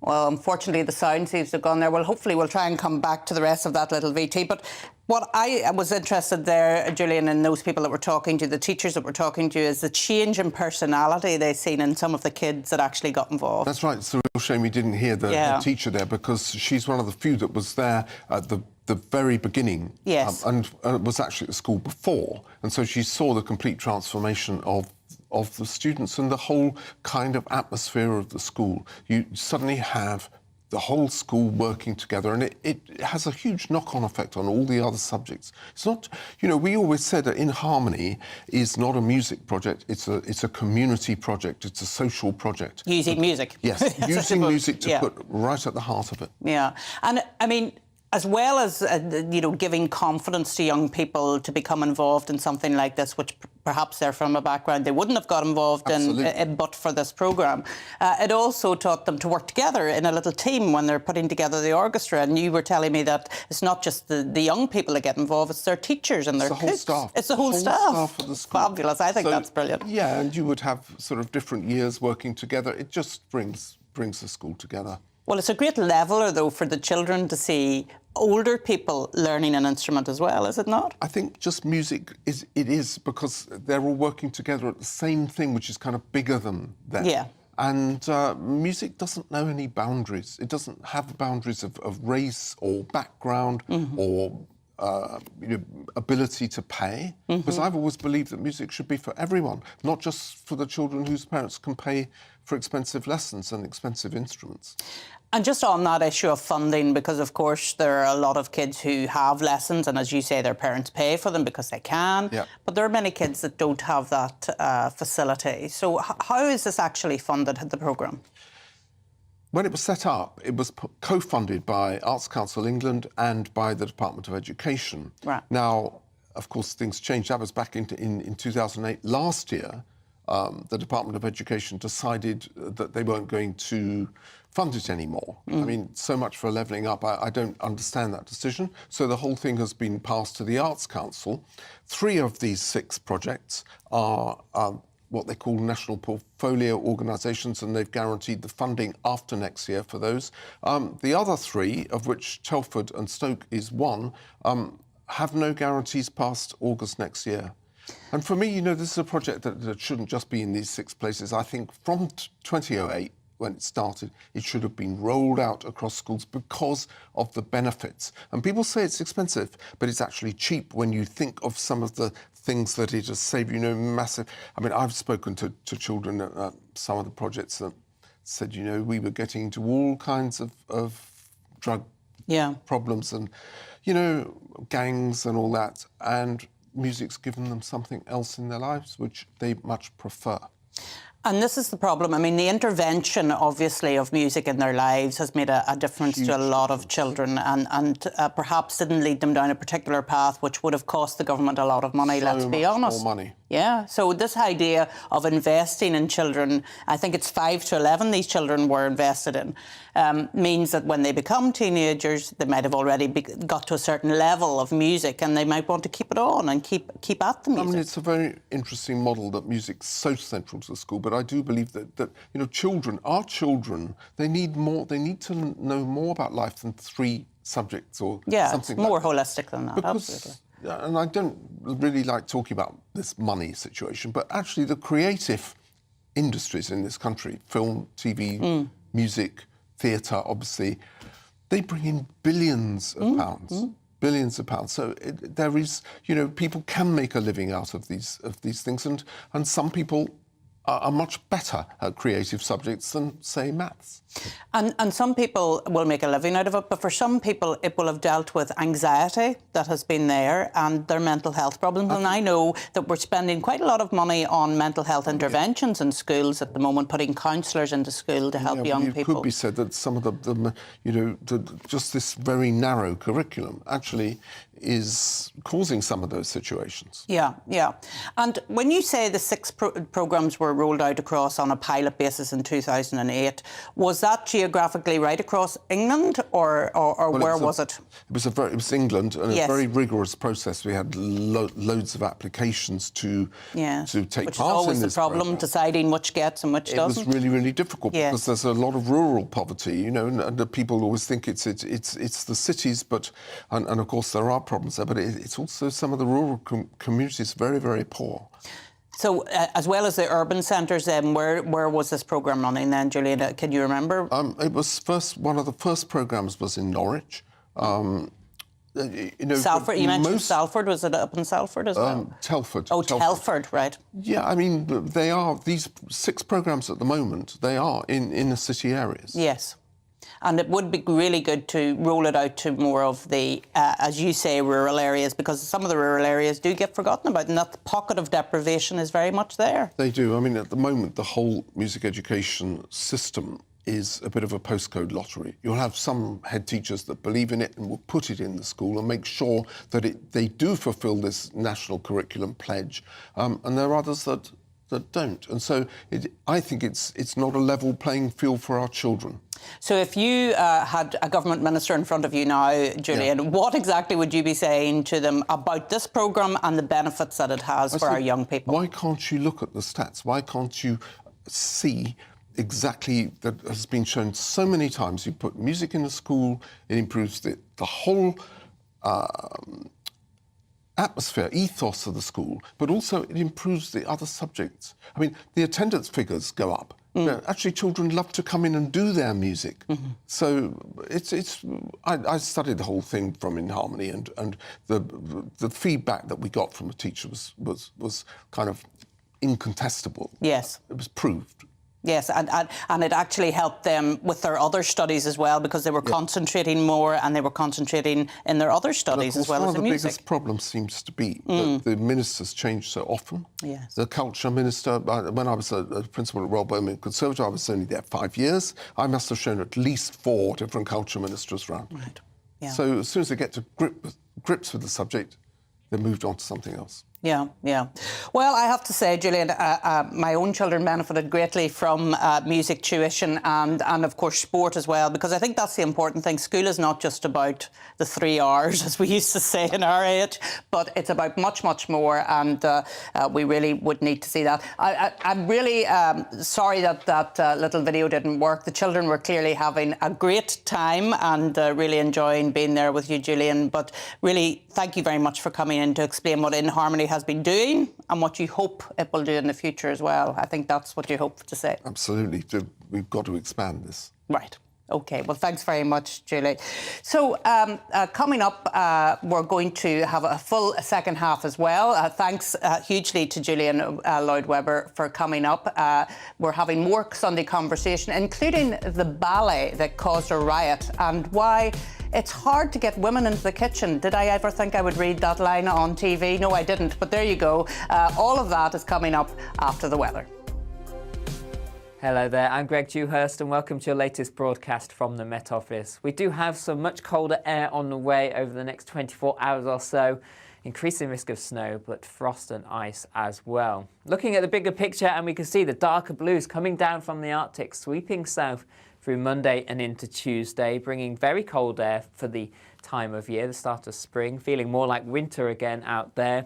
Well, unfortunately, the sound seems to have gone there. Well, hopefully we'll try and come back to the rest of that little VT. But what I was interested there, Julian, and those people that were talking to, the teachers that were talking to, is the change in personality they've seen in some of the kids that actually got involved. That's right. It's a real shame we didn't hear the teacher there, because she's one of the few that was there at the very beginning. Yes. And was actually at the school before. And so she saw the complete transformation of the students and the whole kind of atmosphere of the school. You suddenly have the whole school working together, and it has a huge knock-on effect on all the other subjects. It's not, we always said that In Harmony is not a music project, it's a community project, it's a social project. Using music. Yes, using music to put right at the heart of it. Yeah, and I mean, as well as giving confidence to young people to become involved in something like this, which perhaps they're from a background they wouldn't have got involved in but for this programme. It also taught them to work together in a little team when they're putting together the orchestra. And you were telling me that it's not just the young people that get involved, it's their teachers and their whole staff. It's the whole staff of the school. Fabulous. I think that's brilliant. Yeah, and you would have sort of different years working together. It just brings the school together. Well, it's a great leveller, though, for the children to see older people learning an instrument as well, is it not? I think just music is because they're all working together at the same thing, which is kind of bigger than them. Yeah. And music doesn't know any boundaries. It doesn't have boundaries of race or background or ability to pay. Because I've always believed that music should be for everyone, not just for the children whose parents can pay for expensive lessons and expensive instruments. And just on that issue of funding, because of course there are a lot of kids who have lessons, and as you say, their parents pay for them because they can. Yeah. But there are many kids that don't have that facility. So how is this actually funded, the programme? When it was set up, it was co-funded by Arts Council England and by the Department of Education. Right. Now, of course, things changed. That was back in 2008. Last year, the Department of Education decided that they weren't going to fund it anymore. I mean, so much for levelling up. I don't understand that decision. So the whole thing has been passed to the Arts Council. 3 of these 6 projects are what they call national portfolio organisations, and they've guaranteed the funding after next year for those. The other 3, of which Telford and Stoke is one, have no guarantees past August next year. And for me, this is a project that shouldn't just be in these 6 places. I think from 2008, when it started, it should have been rolled out across schools because of the benefits. And people say it's expensive, but it's actually cheap when you think of some of the things that it has saved, massive. I mean, I've spoken to children at some of the projects that said, we were getting into all kinds of drug problems and, gangs and all that. And music's given them something else in their lives, which they much prefer. And this is the problem. I mean, the intervention, obviously, of music in their lives has made a difference to a lot of children and perhaps didn't lead them down a particular path which would have cost the government a lot means, let's be honest. More money. Yeah, so this idea of investing in children, I think it's 5 to 11 these children were invested in, means that when they become teenagers, they might have already got to a certain level of music and they might want to keep it on and keep at the music. I mean, it's a very interesting model that music's so central to the school, but I do believe that our children, they need more, they need to know more about life than 3 subjects or something it's more holistic than that, absolutely. And I don't really like talking about this money situation, but actually the creative industries in this country, film, TV, music, theatre, obviously, they bring in billions of pounds. Billions of pounds. So there is, people can make a living out of these things, and some people are much better at creative subjects than, say, maths. And some people will make a living out of it, but for some people it will have dealt with anxiety that has been there and their mental health problems. And I know that we're spending quite a lot of money on mental health interventions in schools at the moment, putting counsellors into school to help young people. It could be said that some of just this very narrow curriculum actually is causing some of those situations. Yeah. And when you say the 6 programmes were rolled out across on a pilot basis in 2008, was that geographically right across England, or where was it? It was England, and a very rigorous process. We had loads of applications to take part in this. Which is always the problem, deciding which gets and which doesn't. It was really, really difficult because there's a lot of rural poverty, and the people always think it's the cities, and of course there are problems there, but it's also some of the rural communities very, very poor. So, as well as the urban centres, then, where was this programme running then, Julian? Can you remember? It was one of the first programmes was in Norwich. Salford, you mentioned Salford. Was it up in Salford as well? Telford. Oh, Telford, right. Yeah, I mean, they are, these 6 programmes at the moment, they are in inner city areas. Yes. And it would be really good to roll it out to more of the, as you say, rural areas, because some of the rural areas do get forgotten about, and that pocket of deprivation is very much there. They do. I mean, at the moment, the whole music education system is a bit of a postcode lottery. You'll have some head teachers that believe in it and will put it in the school and make sure that they do fulfil this national curriculum pledge, and there are others that don't. And so I think it's not a level playing field for our children. So if you had a government minister in front of you now, Julian, what exactly would you be saying to them about this programme and the benefits that it has for our young people? Why can't you look at the stats? Why can't you see exactly that has been shown so many times? You put music in a school, it improves the whole atmosphere, ethos of the school, but also it improves the other subjects. I mean, the attendance figures go up. Actually, children love to come in and do their music. So I studied the whole thing from In Harmony, and the feedback that we got from the teacher was kind of incontestable. Yes. It was proved. Yes, and it actually helped them with their other studies as well, because they were concentrating more and they were concentrating in their other studies as well as the music. One of the biggest problems seems to be that the ministers change so often. Yes. The culture minister, when I was a principal at Royal Birmingham Conservative, I was only there 5 years. I must have shown at least 4 different culture ministers around. Right. Yeah. So as soon as they get to grips with the subject, they moved on to something else. Yeah, yeah. Well, I have to say, Julian, my own children benefited greatly from music tuition and of course, sport as well, because I think that's the important thing. School is not just about the 3 hours, as we used to say in our age, but it's about much, much more, and we really would need to see that. I'm really sorry that little video didn't work. The children were clearly having a great time and really enjoying being there with you, Julian, but really, thank you very much for coming in to explain what In Harmony has been doing and what you hope it will do in the future as well. I think that's what you hope to say. Absolutely. We've got to expand this. Right. OK, well, thanks very much, Julie. So coming up, we're going to have a full second half as well. Thanks hugely to Julian Lloyd-Webber for coming up. We're having more Sunday conversation, including the ballet that caused a riot and why it's hard to get women into the kitchen. Did I ever think I would read that line on TV? No, I didn't, but there you go. All of that is coming up after the weather. Hello there, I'm Greg Dewhurst and welcome to your latest broadcast from the Met Office. We do have some much colder air on the way over the next 24 hours or so. Increasing risk of snow, but frost and ice as well. Looking at the bigger picture, and we can see the darker blues coming down from the Arctic, sweeping south through Monday and into Tuesday, bringing very cold air for the time of year, the start of spring, feeling more like winter again out there.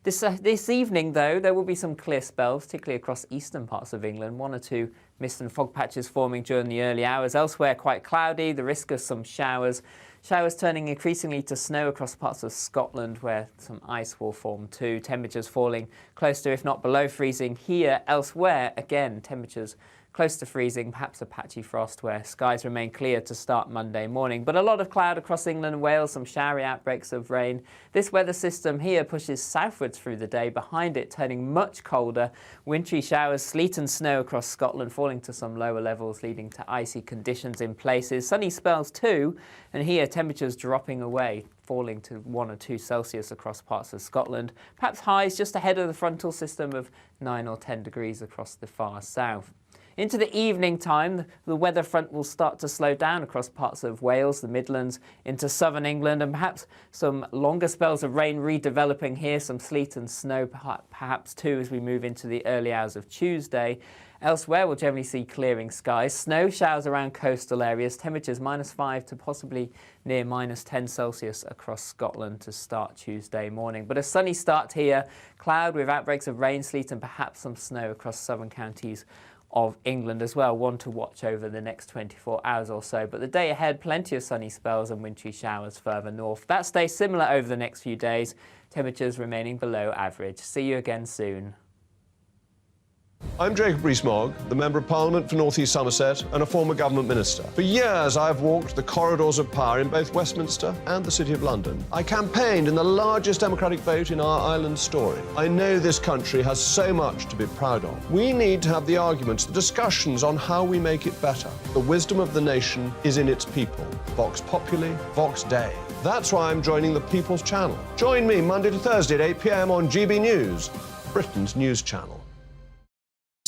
This evening, though, there will be some clear spells, particularly across eastern parts of England. 1 or 2 mist and fog patches forming during the early hours. Elsewhere, quite cloudy, the risk of some showers. Showers turning increasingly to snow across parts of Scotland, where some ice will form too. Temperatures falling close to, if not below freezing here. Elsewhere, again, temperatures close to freezing, perhaps a patchy frost where skies remain clear to start Monday morning. But a lot of cloud across England and Wales, some showery outbreaks of rain. This weather system here pushes southwards through the day, behind it turning much colder. Wintry showers, sleet and snow across Scotland, falling to some lower levels, leading to icy conditions in places. Sunny spells too, and here temperatures dropping away, falling to 1 or 2 Celsius across parts of Scotland. Perhaps highs just ahead of the frontal system of 9 or 10 degrees across the far south. Into the evening time, the weather front will start to slow down across parts of Wales, the Midlands, into southern England, and perhaps some longer spells of rain redeveloping here, some sleet and snow perhaps too as we move into the early hours of Tuesday. Elsewhere, we'll generally see clearing skies. Snow showers around coastal areas, temperatures -5 to possibly near -10 Celsius across Scotland to start Tuesday morning. But a sunny start here, cloud with outbreaks of rain, sleet and perhaps some snow across southern counties of England as well, one to watch over the next 24 hours or so. But the day ahead, plenty of sunny spells and wintry showers further north. That stays similar over the next few days, temperatures remaining below average. See you again soon. I'm Jacob Rees-Mogg, the Member of Parliament for North East Somerset and a former government minister. For years, I've walked the corridors of power in both Westminster and the City of London. I campaigned in the largest democratic vote in our island story. I know this country has so much to be proud of. We need to have the arguments, the discussions on how we make it better. The wisdom of the nation is in its people. Vox Populi, Vox Dei. That's why I'm joining the People's Channel. Join me Monday to Thursday at 8 p.m. on GB News, Britain's news channel.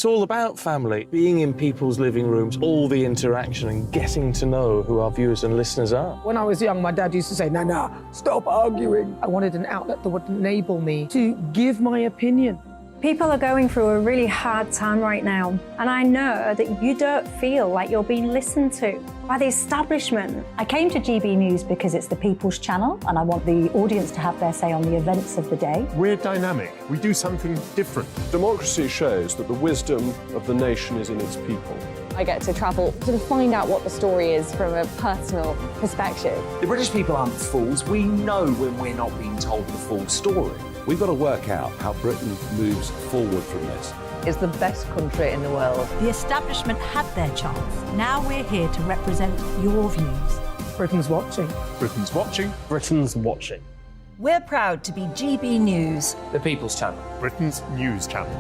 It's all about family, being in people's living rooms, all the interaction and getting to know who our viewers and listeners are. When I was young, my dad used to say, "No, stop arguing." I wanted an outlet that would enable me to give my opinion. People are going through a really hard time right now, and I know that you don't feel like you're being listened to by the establishment. I came to GB News because it's the People's Channel, and I want the audience to have their say on the events of the day. We're dynamic. We do something different. Democracy shows that the wisdom of the nation is in its people. I get to travel to find out what the story is from a personal perspective. The British people aren't fools. We know when we're not being told the full story. We've got to work out how Britain moves forward from this. It's the best country in the world. The establishment had their chance. Now we're here to represent your views. Britain's watching. Britain's watching. Britain's watching. We're proud to be GB News. The People's Channel. Britain's news channel.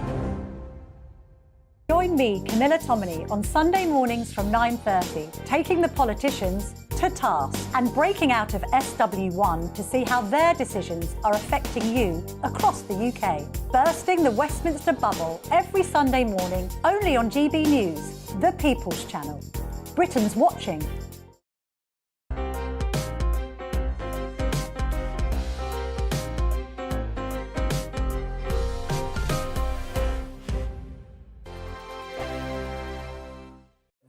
Join me, Camilla Tominey, on Sunday mornings from 9:30, taking the politicians to task and breaking out of SW1 to see how their decisions are affecting you across the UK. Bursting the Westminster bubble every Sunday morning, only on GB News, the People's Channel. Britain's watching.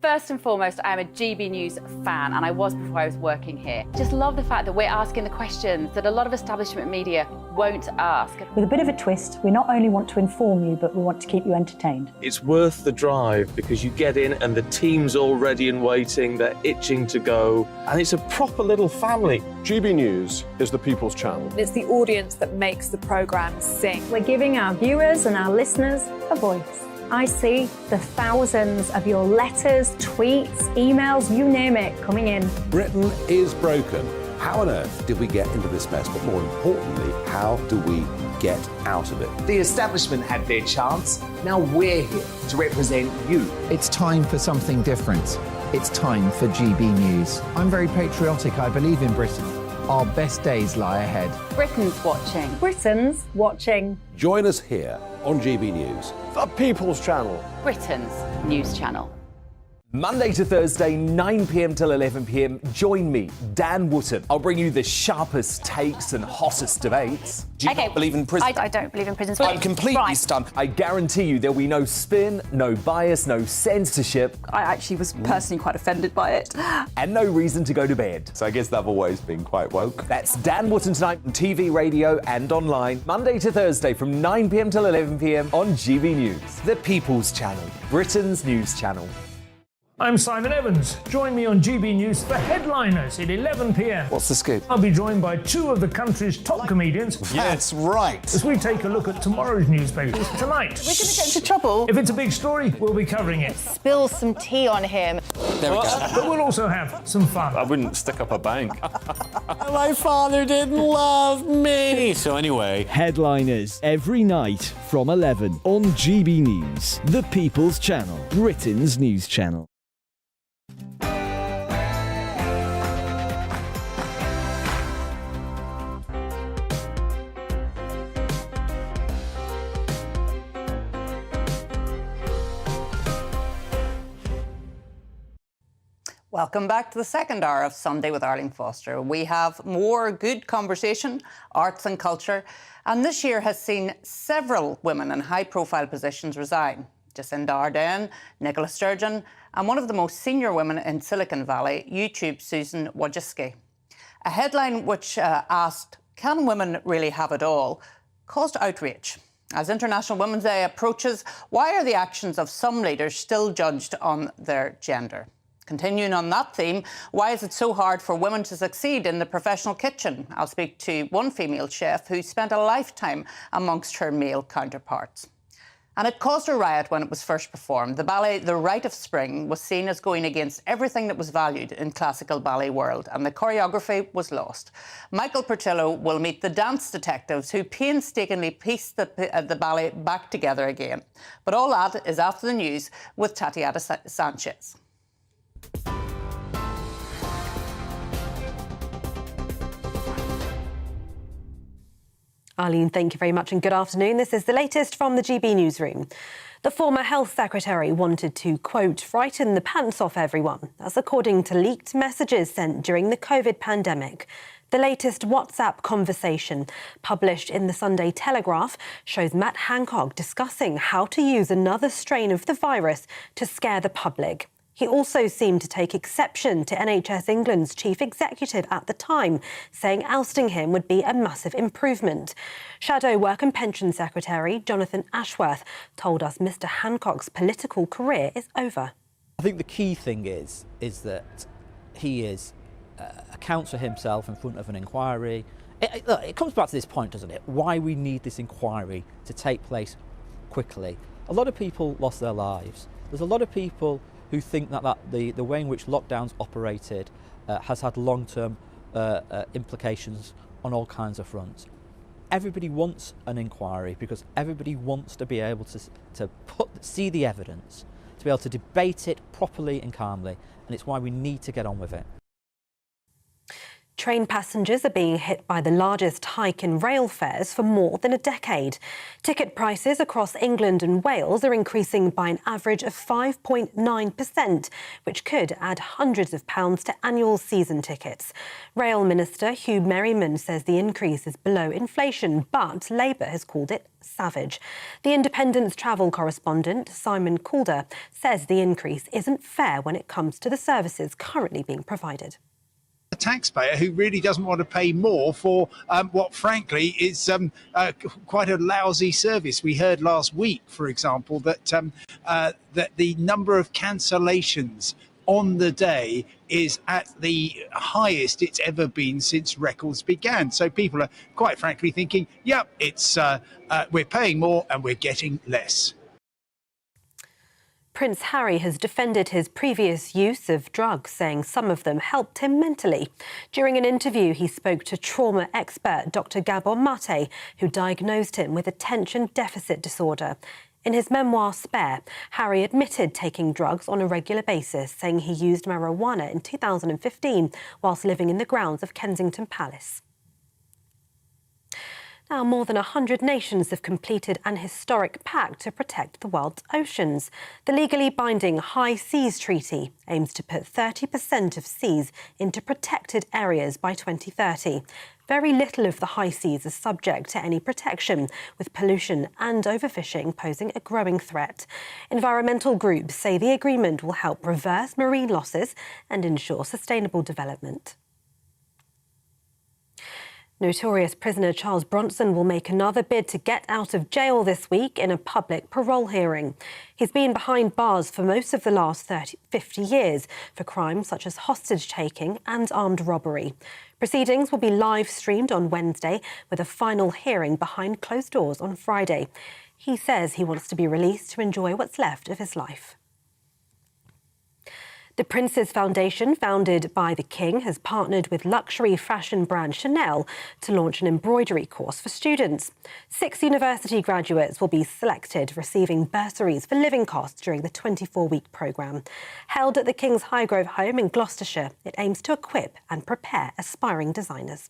First and foremost, I am a GB News fan, and I was before I was working here. Just love the fact that we're asking the questions that a lot of establishment media won't ask. With a bit of a twist, we not only want to inform you, but we want to keep you entertained. It's worth the drive because you get in and the team's all ready and waiting, they're itching to go, and it's a proper little family. GB News is the People's Channel. It's the audience that makes the programme sing. We're giving our viewers and our listeners a voice. I see the thousands of your letters, tweets, emails, you name it, coming in. Britain is broken. How on earth did we get into this mess? But more importantly, how do we get out of it? The establishment had their chance. Now we're here to represent you. It's time for something different. It's time for GB News. I'm very patriotic. I believe in Britain. Our best days lie ahead. Britain's watching. Britain's watching. Join us here on GB News. The People's Channel. Britain's news channel. Monday to Thursday, 9 p.m. till 11 p.m. Join me, Dan Wootton. I'll bring you the sharpest takes and hottest debates. Do you not believe in prison? I don't believe in prison. I'm completely stunned. I guarantee you there'll be no spin, no bias, no censorship. I actually was personally quite offended by it. And no reason to go to bed. So I guess they've always been quite woke. That's Dan Wootton tonight on TV, radio and online. Monday to Thursday from 9 p.m. till 11 p.m. on GB News. The People's Channel. Britain's news channel. I'm Simon Evans. Join me on GB News for Headliners at 11 p.m. What's the scoop? I'll be joined by two of the country's top comedians. That's right. As we take a look at tomorrow's newspapers tonight. We're going to get into trouble. If it's a big story, we'll be covering it. Spill some tea on him. There we go. But we'll also have some fun. I wouldn't stick up a bank. My father didn't love me. So anyway. Headliners every night from 11 on GB News, the People's Channel, Britain's news channel. Welcome back to the second hour of Sunday with Arlene Foster. We have more good conversation, arts and culture, and this year has seen several women in high-profile positions resign. Jacinda Ardern, Nicola Sturgeon, and one of the most senior women in Silicon Valley, YouTube's Susan Wojcicki. A headline which asked, can women really have it all, caused outrage. As International Women's Day approaches, why are the actions of some leaders still judged on their gender? Continuing on that theme, why is it so hard for women to succeed in the professional kitchen? I'll speak to one female chef who spent a lifetime amongst her male counterparts. And it caused a riot when it was first performed. The ballet The Rite of Spring was seen as going against everything that was valued in classical ballet world, and the choreography was lost. Michael Portillo will meet the dance detectives who painstakingly pieced the ballet back together again. But all that is after the news with Tatiana Sanchez. Arlene, thank you very much and good afternoon. This is the latest from the GB newsroom. The former health secretary wanted to, quote, frighten the pants off everyone. That's according to leaked messages sent during the COVID pandemic. The latest WhatsApp conversation, published in the Sunday Telegraph, shows Matt Hancock discussing how to use another strain of the virus to scare the public. He also seemed to take exception to NHS England's chief executive at the time, saying ousting him would be a massive improvement. Shadow Work and Pension Secretary Jonathan Ashworth told us Mr Hancock's political career is over. I think the key thing is that he accounts for himself in front of an inquiry. It comes back to this point, doesn't it? Why we need this inquiry to take place quickly. A lot of people lost their lives. There's a lot of people who think that the way in which lockdowns operated has had long-term implications on all kinds of fronts. Everybody wants an inquiry because everybody wants to be able to see the evidence, to be able to debate it properly and calmly, and it's why we need to get on with it. Train passengers are being hit by the largest hike in rail fares for more than a decade. Ticket prices across England and Wales are increasing by an average of 5.9%, which could add hundreds of pounds to annual season tickets. Rail Minister Hugh Merriman says the increase is below inflation, but Labour has called it savage. The Independent's travel correspondent, Simon Calder, says the increase isn't fair when it comes to the services currently being provided. A taxpayer who really doesn't want to pay more for what, frankly, is quite a lousy service. We heard last week, for example, that that the number of cancellations on the day is at the highest it's ever been since records began. So people are quite frankly thinking, yep, it's we're paying more and we're getting less. Prince Harry has defended his previous use of drugs, saying some of them helped him mentally. During an interview, he spoke to trauma expert Dr. Gabor Mate, who diagnosed him with attention deficit disorder. In his memoir, Spare, Harry admitted taking drugs on a regular basis, saying he used marijuana in 2015 whilst living in the grounds of Kensington Palace. Now, more than 100 nations have completed an historic pact to protect the world's oceans. The legally binding High Seas Treaty aims to put 30% of seas into protected areas by 2030. Very little of the high seas is subject to any protection, with pollution and overfishing posing a growing threat. Environmental groups say the agreement will help reverse marine losses and ensure sustainable development. Notorious prisoner Charles Bronson will make another bid to get out of jail this week in a public parole hearing. He's been behind bars for most of the last 50 years for crimes such as hostage-taking and armed robbery. Proceedings will be live-streamed on Wednesday, with a final hearing behind closed doors on Friday. He says he wants to be released to enjoy what's left of his life. The Prince's Foundation, founded by the King, has partnered with luxury fashion brand Chanel to launch an embroidery course for students. 6 university graduates will be selected, receiving bursaries for living costs during the 24-week programme. Held at the King's Highgrove home in Gloucestershire, it aims to equip and prepare aspiring designers.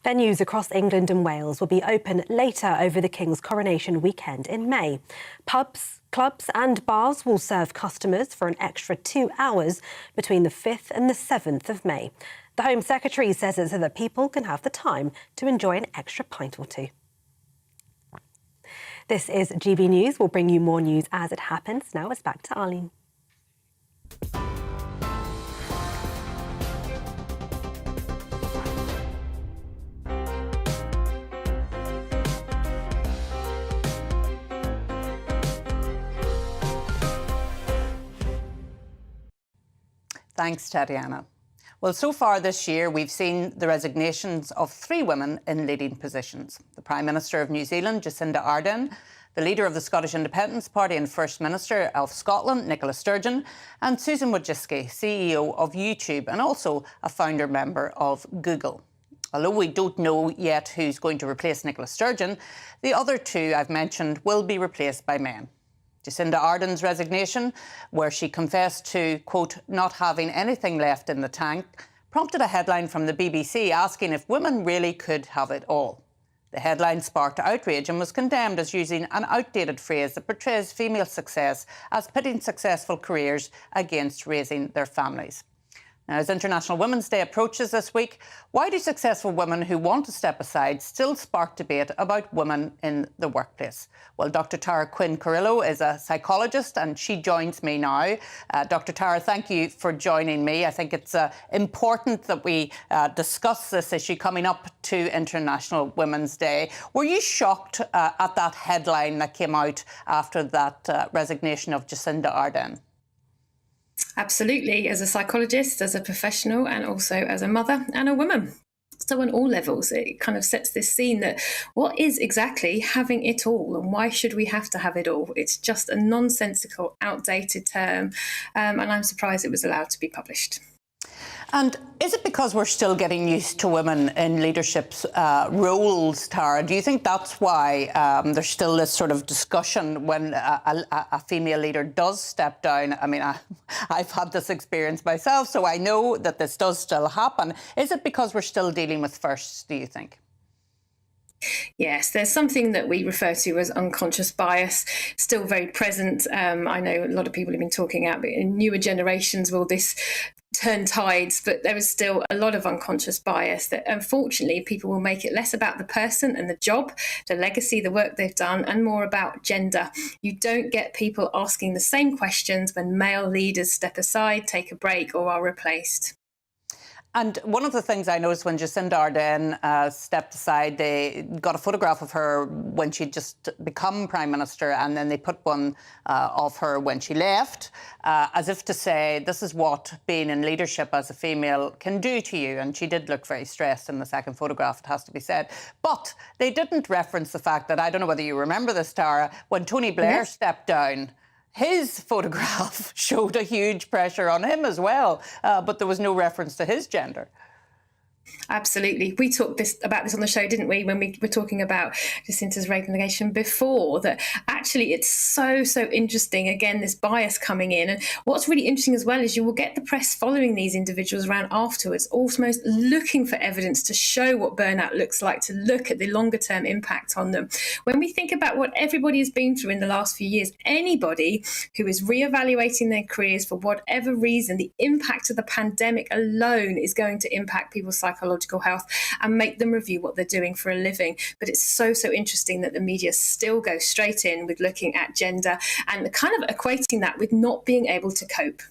Venues across England and Wales will be open later over the King's coronation weekend in May. Pubs, clubs and bars will serve customers for an extra 2 hours between the 5th and the 7th of May. The Home Secretary says it's so that people can have the time to enjoy an extra pint or two. This is GB News. We'll bring you more news as it happens. Now it's back to Arlene. Thanks, Tatiana. Well, so far this year, we've seen the resignations of 3 women in leading positions. The Prime Minister of New Zealand, Jacinda Ardern, the leader of the Scottish Independence Party and First Minister of Scotland, Nicola Sturgeon, and Susan Wojcicki, CEO of YouTube and also a founder member of Google. Although we don't know yet who's going to replace Nicola Sturgeon, the other 2 I've mentioned will be replaced by men. Jacinda Ardern's resignation, where she confessed to, quote, not having anything left in the tank, prompted a headline from the BBC asking if women really could have it all. The headline sparked outrage and was condemned as using an outdated phrase that portrays female success as pitting successful careers against raising their families. Now, as International Women's Day approaches this week, why do successful women who want to step aside still spark debate about women in the workplace? Well, Dr. Tara Quinn-Carrillo is a psychologist and she joins me now. Dr. Tara, thank you for joining me. I think it's important that we discuss this issue coming up to International Women's Day. Were you shocked at that headline that came out after that resignation of Jacinda Ardern? Absolutely, as a psychologist, as a professional, and also as a mother and a woman. So on all levels, it kind of sets this scene that what is exactly having it all, and why should we have to have it all? It's just a nonsensical, outdated term, and I'm surprised it was allowed to be published. And is it because we're still getting used to women in leadership roles, Tara? Do you think that's why there's still this sort of discussion when a female leader does step down? I mean, I've had this experience myself, so I know that this does still happen. Is it because we're still dealing with firsts, do you think? Yes, there's something that we refer to as unconscious bias, still very present. I know a lot of people have been talking about, but in newer generations, will this turn tides? But there is still a lot of unconscious bias that unfortunately people will make it less about the person and the job, the legacy, the work they've done, and more about gender. You don't get people asking the same questions when male leaders step aside, take a break, or are replaced. And one of the things I noticed when Jacinda Ardern stepped aside, they got a photograph of her when she'd just become Prime Minister, and then they put one of her when she left, as if to say, this is what being in leadership as a female can do to you. And she did look very stressed in the second photograph, it has to be said. But they didn't reference the fact that, I don't know whether you remember this, Tara, when Tony Blair stepped down, his photograph showed a huge pressure on him as well, but there was no reference to his gender. Absolutely. We talked about this on the show, didn't we, when we were talking about Jacinda's resignation before, that actually it's so interesting, again, this bias coming in. And what's really interesting as well is you will get the press following these individuals around afterwards, almost looking for evidence to show what burnout looks like, to look at the longer term impact on them. When we think about what everybody has been through in the last few years, anybody who is reevaluating their careers for whatever reason, the impact of the pandemic alone is going to impact people's psychological health and make them review what they're doing for a living. But it's so interesting that the media still go straight in with looking at gender and kind of equating that with not being able to cope.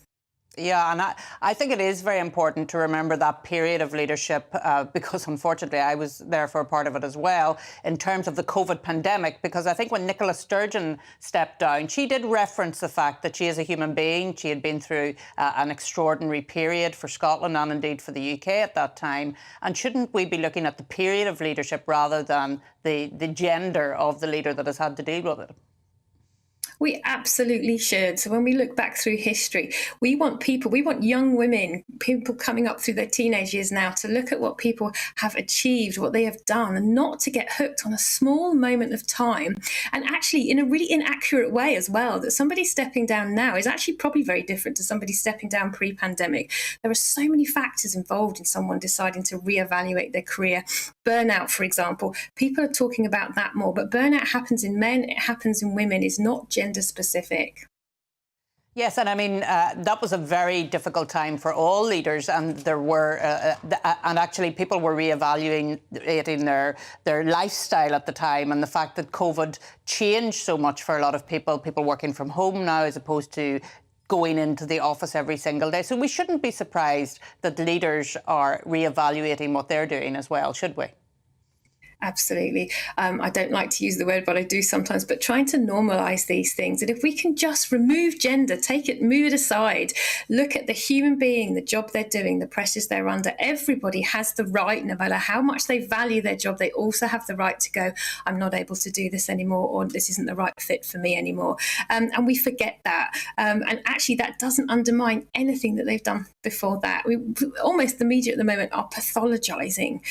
Yeah, and I think it is very important to remember that period of leadership because unfortunately I was there for a part of it as well in terms of the COVID pandemic, because I think when Nicola Sturgeon stepped down, she did reference the fact that she is a human being. She had been through an extraordinary period for Scotland and indeed for the UK at that time. And shouldn't we be looking at the period of leadership rather than the gender of the leader that has had to deal with it? We absolutely should. So when we look back through history, we want young women, people coming up through their teenage years now, to look at what people have achieved, what they have done, and not to get hooked on a small moment of time. And actually, in a really inaccurate way as well, that somebody stepping down now is actually probably very different to somebody stepping down pre-pandemic. There are so many factors involved in someone deciding to reevaluate their career. Burnout, for example, people are talking about that more, but burnout happens in men, it happens in women, it's not gender specific. Yes, and I mean, that was a very difficult time for all leaders, and there were, and actually people were reevaluating their lifestyle at the time, and the fact that COVID changed so much for a lot of people working from home now as opposed to going into the office every single day. So we shouldn't be surprised that leaders are reevaluating what they're doing as well, should we? Absolutely. I don't like to use the word, but I do sometimes, but trying to normalise these things. And if we can just remove gender, move it aside, look at the human being, the job they're doing, the pressures they're under. Everybody has the right, no matter how much they value their job, they also have the right to go, I'm not able to do this anymore, or this isn't the right fit for me anymore. And we forget that. And actually that doesn't undermine anything that they've done before that. Almost the media at the moment are pathologising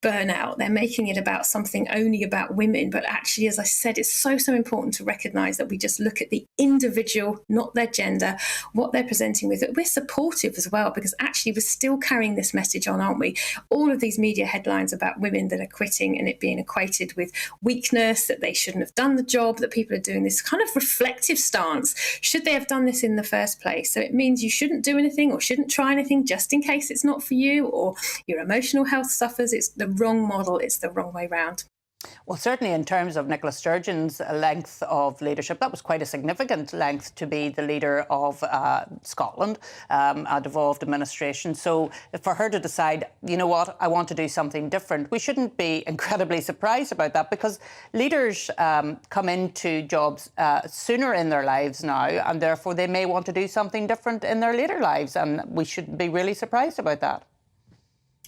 burnout. They're making it about something only about women. But actually, as I said, it's so important to recognise that we just look at the individual, not their gender, what they're presenting with. We're supportive as well, because actually we're still carrying this message on, aren't we? All of these media headlines about women that are quitting and it being equated with weakness, that they shouldn't have done the job, that people are doing this kind of reflective stance. Should they have done this in the first place? So it means you shouldn't do anything or shouldn't try anything just in case it's not for you, or your emotional health suffers. It's the wrong model. It's the wrong way round. Well, certainly in terms of Nicola Sturgeon's length of leadership, that was quite a significant length to be the leader of Scotland, a devolved administration. So for her to decide, you know what, I want to do something different, we shouldn't be incredibly surprised about that, because leaders come into jobs sooner in their lives now, and therefore they may want to do something different in their later lives, and we should be really surprised about that.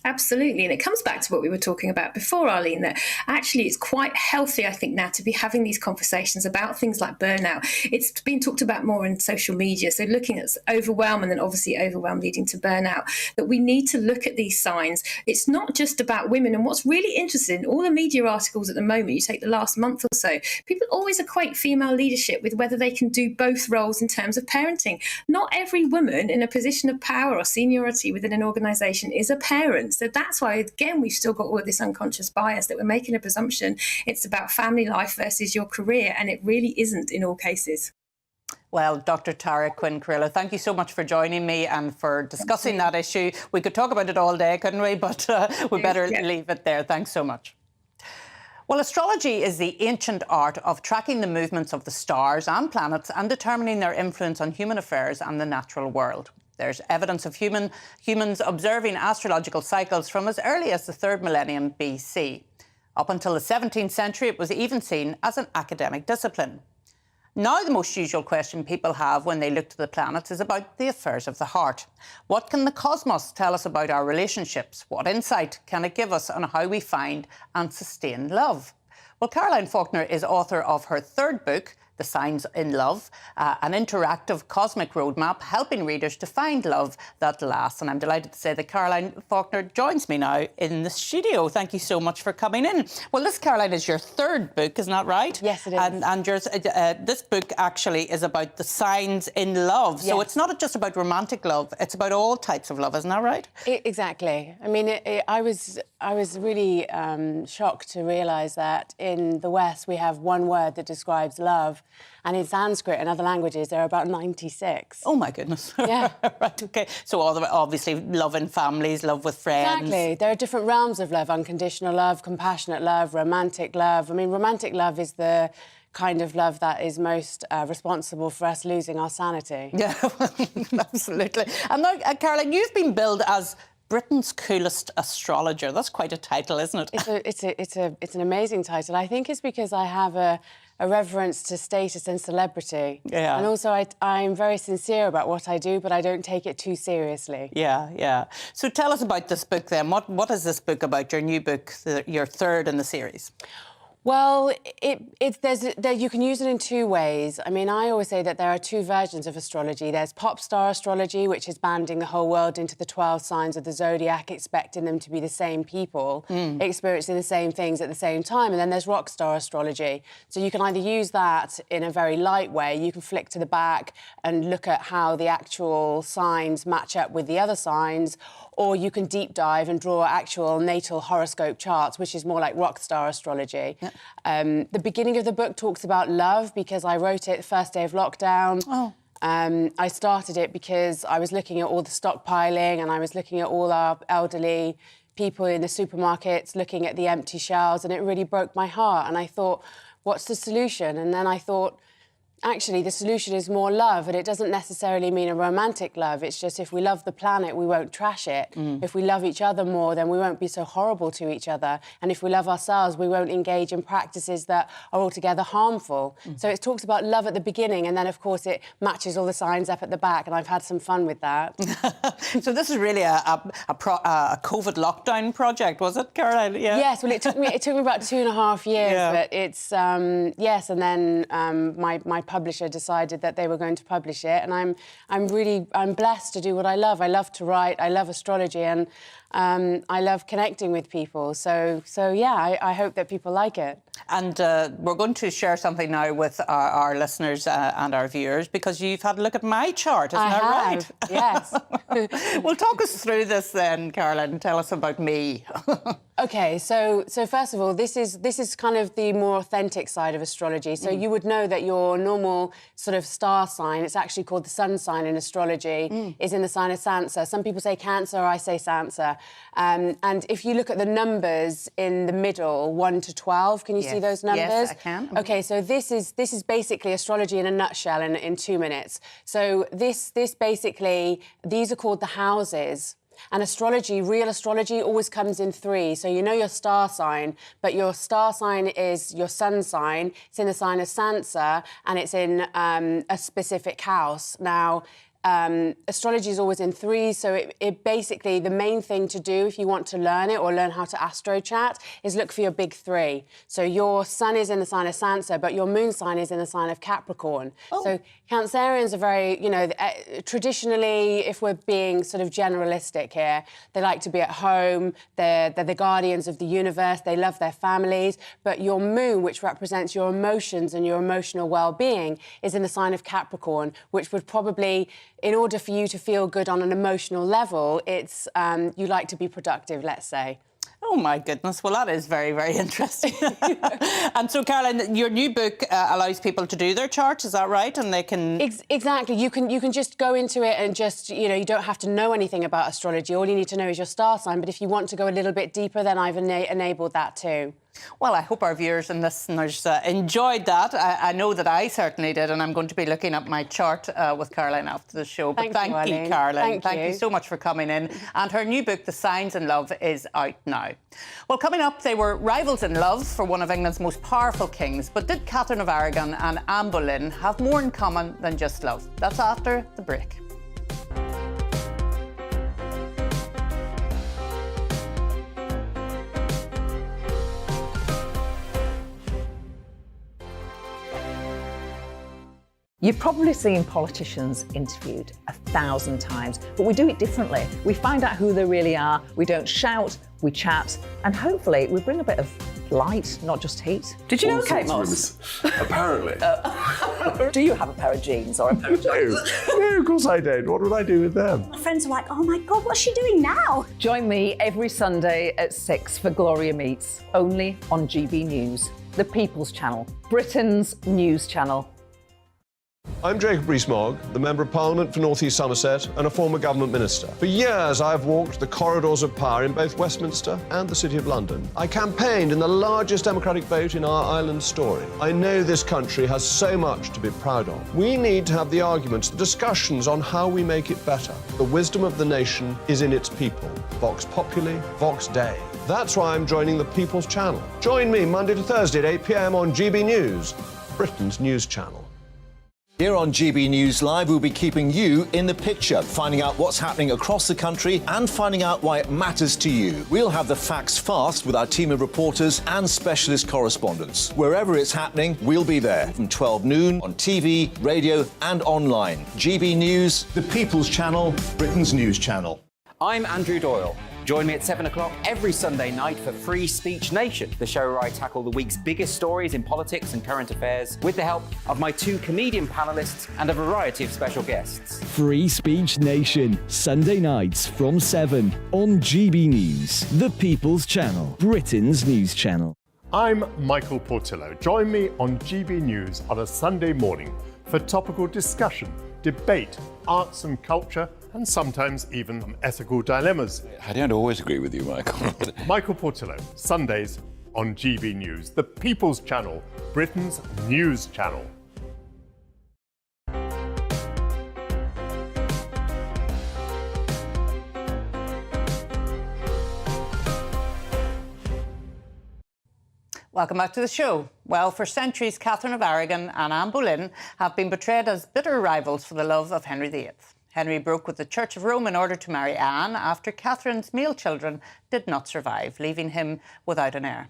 Absolutely. And it comes back to what we were talking about before, Arlene, that actually it's quite healthy, I think, now to be having these conversations about things like burnout. It's been talked about more in social media. So looking at overwhelm, and then obviously overwhelm leading to burnout, that we need to look at these signs. It's not just about women. And what's really interesting, all the media articles at the moment, you take the last month or so, people always equate female leadership with whether they can do both roles in terms of parenting. Not every woman in a position of power or seniority within an organisation is a parent. So that's why, again, we've still got all of this unconscious bias that we're making a presumption it's about family life versus your career, and it really isn't in all cases. Well, Dr. Tara Quinn-Carrillo, thank you so much for joining me and for discussing that issue. We could talk about it all day, couldn't we? But we better leave it there. Thanks so much. Well, astrology is the ancient art of tracking the movements of the stars and planets and determining their influence on human affairs and the natural world. There's evidence of humans observing astrological cycles from as early as the 3rd millennium BC. Up until the 17th century, it was even seen as an academic discipline. Now, the most usual question people have when they look to the planets is about the affairs of the heart. What can the cosmos tell us about our relationships? What insight can it give us on how we find and sustain love? Well, Caroline Faulkner is author of her 3rd book, The Signs in Love, an interactive cosmic roadmap helping readers to find love that lasts. And I'm delighted to say that Caroline Faulkner joins me now in the studio. Thank you so much for coming in. Well, this, Caroline, is your 3rd book, isn't that right? Yes, it is. And this book actually is about the signs in love. So it's not just about romantic love, it's about all types of love, isn't that right? Exactly. I mean, I was really shocked to realise that in the West we have one word that describes love, and in Sanskrit and other languages there are about 96. Oh my goodness. Yeah. Right, okay. So obviously love in families, love with friends. Exactly. There are different realms of love: unconditional love, compassionate love, romantic love. I mean, romantic love is the kind of love that is most responsible for us losing our sanity. Yeah, absolutely. And now, Caroline, you've been billed as Britain's coolest astrologer. That's quite a title, isn't it? It's an amazing title. I think it's because I have a reverence to status and celebrity. Yeah. And also I'm very sincere about what I do, but I don't take it too seriously. Yeah. So tell us about this book then. What is this book about, your new book, your 3rd in the series? Well, you can use it in 2 ways. I mean, I always say that there are 2 versions of astrology. There's pop star astrology, which is banding the whole world into the 12 signs of the zodiac, expecting them to be the same people, experiencing the same things at the same time. And then there's rock star astrology. So you can either use that in a very light way. You can flick to the back and look at how the actual signs match up with the other signs, or you can deep dive and draw actual natal horoscope charts, which is more like rock star astrology. Yeah. The beginning of the book talks about love because I wrote it the first day of lockdown. Oh. I started it because I was looking at all the stockpiling and I was looking at all our elderly people in the supermarkets, looking at the empty shelves, and it really broke my heart. And I thought, what's the solution? And then I thought, actually, the solution is more love, and it doesn't necessarily mean a romantic love. It's just if we love the planet, we won't trash it. If we love each other more, then we won't be so horrible to each other. And if we love ourselves, we won't engage in practices that are altogether harmful. So it talks about love at the beginning, and then, of course, it matches all the signs up at the back, and I've had some fun with that. So this is really a COVID lockdown project, was it, Caroline? Yeah. Yes, well, it took me about 2.5 years, but it's, yes, and then my publisher decided that they were going to publish it, and I'm blessed to do what I love. I love to write, I love astrology, and I love connecting with people. So yeah, I hope that people like it. And we're going to share something now with our listeners and our viewers, because you've had a look at my chart, isn't that right? Yes. Well, talk us through this then, Caroline. Tell us about me. Okay, so first of all, this is kind of the more authentic side of astrology. So you would know that your normal sort of star sign, it's actually called the sun sign in astrology, is in the sign of Sansa. Some people say Cancer, I say Sansa. And if you look at the numbers in the middle, 1 to 12, can you see those numbers? Yes, I can. Okay, so this is basically astrology in a nutshell in 2 minutes. So this basically, these are called the houses. And astrology, real astrology, always comes in 3. So you know your star sign, but your star sign is your sun sign. It's in the sign of Sansa, and it's in a specific house. Now, astrology is always in 3, so it basically, the main thing to do if you want to learn it or learn how to astro chat is look for your big 3. So your sun is in the sign of Sansa, but your moon sign is in the sign of Capricorn. So Cancerians are very, you know, traditionally, if we're being sort of generalistic here, they like to be at home, they're the guardians of the universe, they love their families, but your moon, which represents your emotions and your emotional well-being, is in the sign of Capricorn, which would probably, in order for you to feel good on an emotional level, it's you like to be productive, let's say. Oh, my goodness. Well, that is very, very interesting. And so, Caroline, your new book allows people to do their charts, is that right? And they can... Exactly. You can just go into it and just, you know, you don't have to know anything about astrology. All you need to know is your star sign. But if you want to go a little bit deeper, then I've enabled that too. Well, I hope our viewers and listeners enjoyed that. I know that I certainly did, and I'm going to be looking up my chart with Caroline after the show. But thank you, Caroline. Thank you so much for coming in. And her new book, The Signs in Love, is out now. Well, coming up, they were rivals in love for one of England's most powerful kings. But did Catherine of Aragon and Anne Boleyn have more in common than just love? That's after the break. You've probably seen politicians interviewed 1,000 times, but we do it differently. We find out who they really are, we don't shout, we chat, and hopefully we bring a bit of light, not just heat. Did you know Kate Moss? Apparently. Do you have a pair of jeans or a pair of jeans? No, of course I don't. What would I do with them? My friends are like, oh my God, what's she doing now? Join me every Sunday at 6 for Gloria Meets, only on GB News, the People's Channel, Britain's news channel. I'm Jacob Rees-Mogg, the Member of Parliament for North East Somerset and a former government minister. For years, I've walked the corridors of power in both Westminster and the City of London. I campaigned in the largest democratic vote in our island story. I know this country has so much to be proud of. We need to have the arguments, the discussions on how we make it better. The wisdom of the nation is in its people. Vox Populi, Vox Dei. That's why I'm joining the People's Channel. Join me Monday to Thursday at 8 p.m. on GB News, Britain's news channel. Here on GB News Live, we'll be keeping you in the picture, finding out what's happening across the country and finding out why it matters to you. We'll have the facts fast with our team of reporters and specialist correspondents. Wherever it's happening, we'll be there from 12 noon on TV, radio and online. GB News, the People's Channel, Britain's news channel. I'm Andrew Doyle. Join me at 7 o'clock every Sunday night for Free Speech Nation, the show where I tackle the week's biggest stories in politics and current affairs with the help of my 2 comedian panellists and a variety of special guests. Free Speech Nation, Sunday nights from 7 on GB News, the People's Channel, Britain's news channel. I'm Michael Portillo. Join me on GB News on a Sunday morning for topical discussion, debate, arts and culture, and sometimes even ethical dilemmas. I don't always agree with you, Michael. Michael Portillo, Sundays on GB News, the People's Channel, Britain's news channel. Welcome back to the show. Well, for centuries, Catherine of Aragon and Anne Boleyn have been portrayed as bitter rivals for the love of Henry VIII. Henry broke with the Church of Rome in order to marry Anne after Catherine's male children did not survive, leaving him without an heir.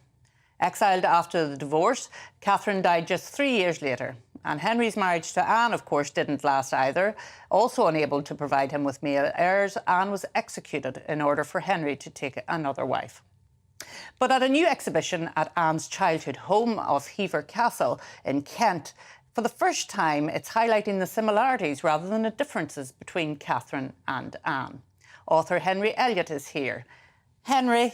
Exiled after the divorce, Catherine died just 3 years later. And Henry's marriage to Anne, of course, didn't last either. Also unable to provide him with male heirs, Anne was executed in order for Henry to take another wife. But at a new exhibition at Anne's childhood home of Hever Castle in Kent, for the first time, it's highlighting the similarities rather than the differences between Catherine and Anne. Author Henry Elliott is here. Henry,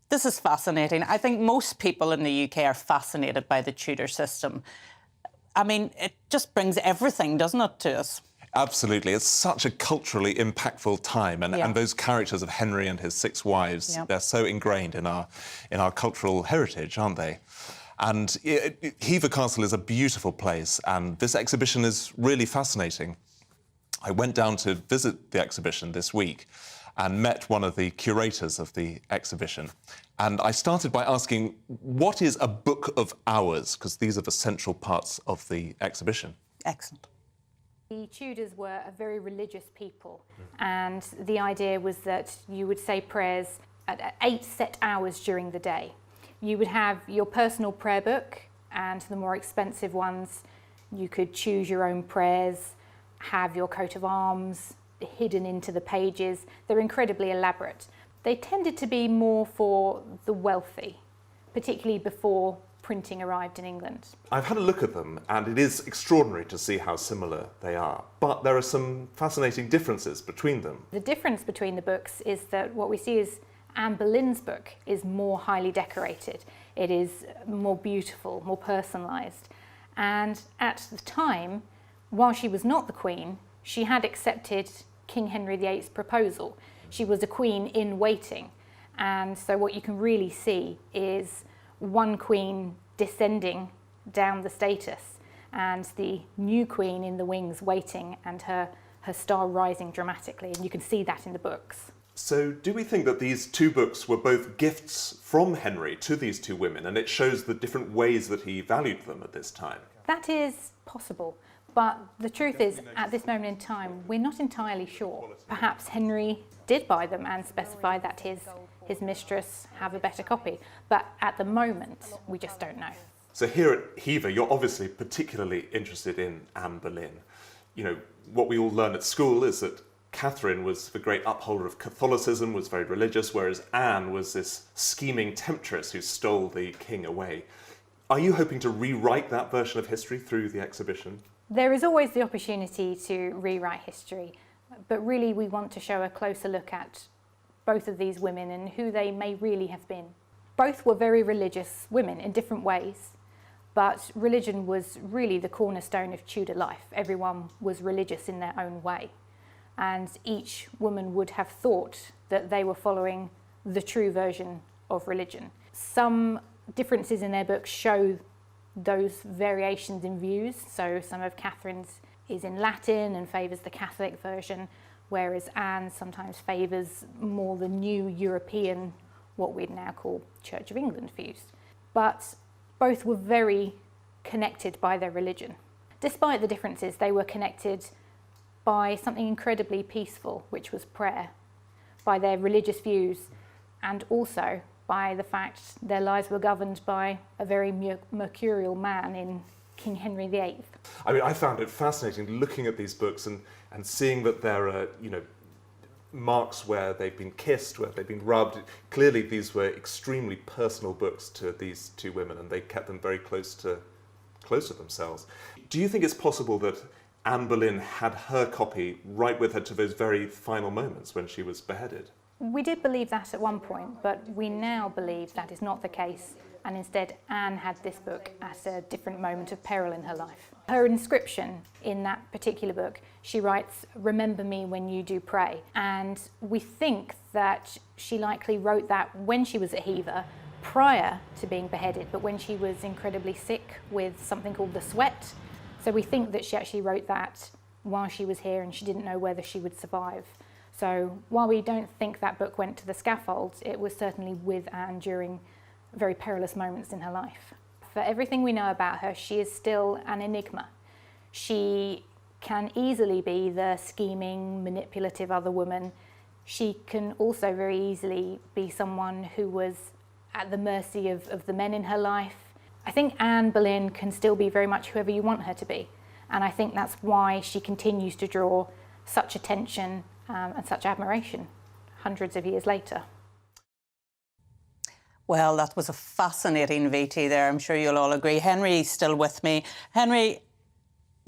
this is fascinating. I think most people in the UK are fascinated by the Tudor system. I mean, it just brings everything, doesn't it, to us? Absolutely. It's such a culturally impactful time, and those characters of Henry and his 6 wives, they're so ingrained in our cultural heritage, aren't they? And Hever Castle is a beautiful place, and this exhibition is really fascinating. I went down to visit the exhibition this week and met one of the curators of the exhibition. And I started by asking, what is a book of hours? Because these are the central parts of the exhibition. Excellent. The Tudors were a very religious people, and the idea was that you would say prayers at 8 set hours during the day. You would have your personal prayer book, and the more expensive ones, you could choose your own prayers, have your coat of arms hidden into the pages. They're incredibly elaborate. They tended to be more for the wealthy, particularly before printing arrived in England. I've had a look at them, and it is extraordinary to see how similar they are. But there are some fascinating differences between them. The difference between the books is that what we see is Anne Boleyn's book is more highly decorated. It is more beautiful, more personalised. And at the time, while she was not the Queen, she had accepted King Henry VIII's proposal. She was a queen in waiting. And so what you can really see is one queen descending down the status and the new queen in the wings waiting, and her star rising dramatically. And you can see that in the books. So do we think that these 2 books were both gifts from Henry to these 2 women, and it shows the different ways that he valued them at this time? That is possible. But the truth is, at this moment in time, we're not entirely sure. Perhaps Henry did buy them and specify that his mistress have a better copy. But at the moment, we just don't know. So here at Hever, you're obviously particularly interested in Anne Boleyn. You know, what we all learn at school is that Catherine was the great upholder of Catholicism, was very religious, whereas Anne was this scheming temptress who stole the king away. Are you hoping to rewrite that version of history through the exhibition? There is always the opportunity to rewrite history, but really we want to show a closer look at both of these women and who they may really have been. Both were very religious women in different ways, but religion was really the cornerstone of Tudor life. Everyone was religious in their own way, and each woman would have thought that they were following the true version of religion. Some differences in their books show those variations in views. So some of Catherine's is in Latin and favours the Catholic version, whereas Anne sometimes favours more the new European, what we'd now call Church of England views. But both were very connected by their religion. Despite the differences, they were connected by something incredibly peaceful, which was prayer, by their religious views, and also by the fact their lives were governed by a very mercurial man in King Henry VIII. I mean, I found it fascinating looking at these books and seeing that there are, you know, marks where they've been kissed, where they've been rubbed. Clearly, these were extremely personal books to these 2 women, and they kept them very close to themselves. Do you think it's possible that Anne Boleyn had her copy right with her to those very final moments when she was beheaded? We did believe that at one point, but we now believe that is not the case, and instead Anne had this book at a different moment of peril in her life. Her inscription in that particular book, she writes, "Remember me when you do pray," and we think that she likely wrote that when she was at Hever, prior to being beheaded, but when she was incredibly sick with something called the sweat. So we think that she actually wrote that while she was here and she didn't know whether she would survive. So while we don't think that book went to the scaffold, it was certainly with Anne during very perilous moments in her life. For everything we know about her, she is still an enigma. She can easily be the scheming, manipulative other woman. She can also very easily be someone who was at the mercy of the men in her life. I think Anne Boleyn can still be very much whoever you want her to be. And I think that's why she continues to draw such attention and such admiration hundreds of years later. Well, that was a fascinating VT there. I'm sure you'll all agree. Henry's still with me. Henry,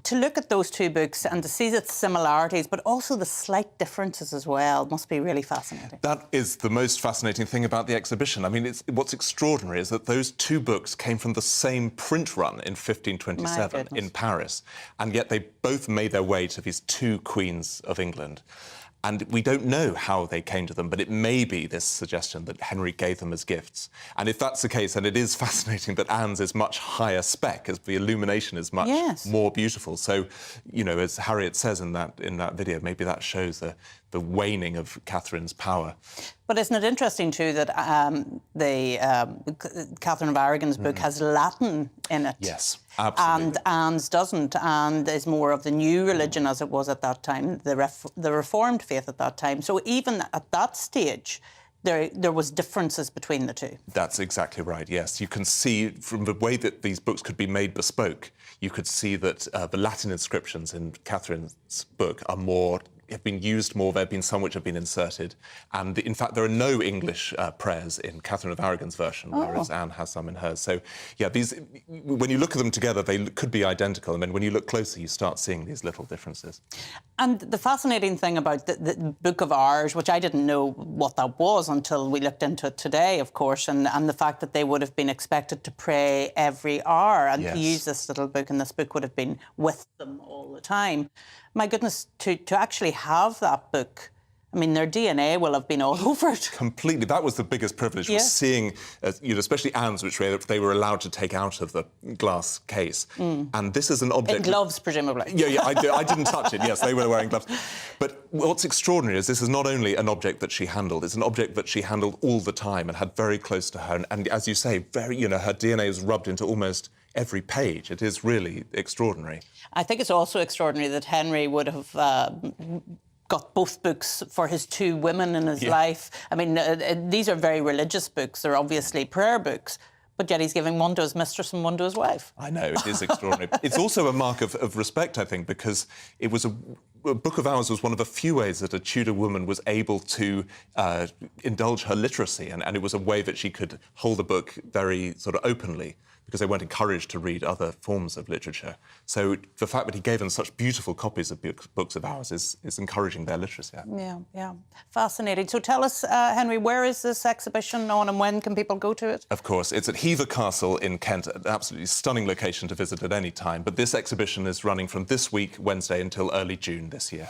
to look at those two books and to see the similarities, but also the slight differences as well, must be really fascinating. That is the most fascinating thing about the exhibition. I mean, what's extraordinary is that those two books came from the same print run in 1527 in Paris, and yet they both made their way to these two queens of England. And we don't know how they came to them, but it may be this suggestion that Henry gave them as gifts. And if that's the case, then it is fascinating that Anne's is much higher spec, as the illumination is much more beautiful. So, you know, as Harriet says in that video, maybe that shows the waning of Catherine's power. But isn't it interesting, too, that Catherine of Aragon's book has Latin in it? Yes, absolutely. And Anne's doesn't, and is more of the new religion as it was at that time, the Reformed faith at that time. So even at that stage, there was differences between the two. That's exactly right, yes. You can see from the way that these books could be made bespoke, you could see that the Latin inscriptions in Catherine's book have been used more. There have been some which have been inserted. And in fact, there are no English prayers in Catherine of Aragon's version, whereas Anne has some in hers. So, yeah, these, when you look at them together, they could be identical. And then when you look closer, you start seeing these little differences. And the fascinating thing about the Book of Hours, which I didn't know what that was until we looked into it today, of course, and the fact that they would have been expected to pray every hour and to use this little book, and this book would have been with them all the time. My goodness, to actually have that book, I mean, their DNA will have been all over it. Completely. That was the biggest privilege, was seeing, you know, especially Anne's, which they were allowed to take out of the glass case. And this is an object... In gloves, presumably. Yeah, I didn't touch it. Yes, they were wearing gloves. But what's extraordinary is this is not only an object that she handled, it's an object that she handled all the time and had very close to her. And as you say, her DNA was rubbed into almost every page. It is really extraordinary. I think it's also extraordinary that Henry would have got both books for his two women in his life. I mean, these are very religious books. They're obviously prayer books, but yet he's giving one to his mistress and one to his wife. I know, it is extraordinary. It's also a mark of respect, I think, because it was a Book of Hours was one of the few ways that a Tudor woman was able to indulge her literacy, and it was a way that she could hold a book very sort of openly, because they weren't encouraged to read other forms of literature. So the fact that he gave them such beautiful copies of Books of Hours is encouraging their literacy. Yeah. Fascinating. So tell us, Henry, where is this exhibition on and when can people go to it? Of course, it's at Hever Castle in Kent, an absolutely stunning location to visit at any time. But this exhibition is running from this week, Wednesday, until early June this year.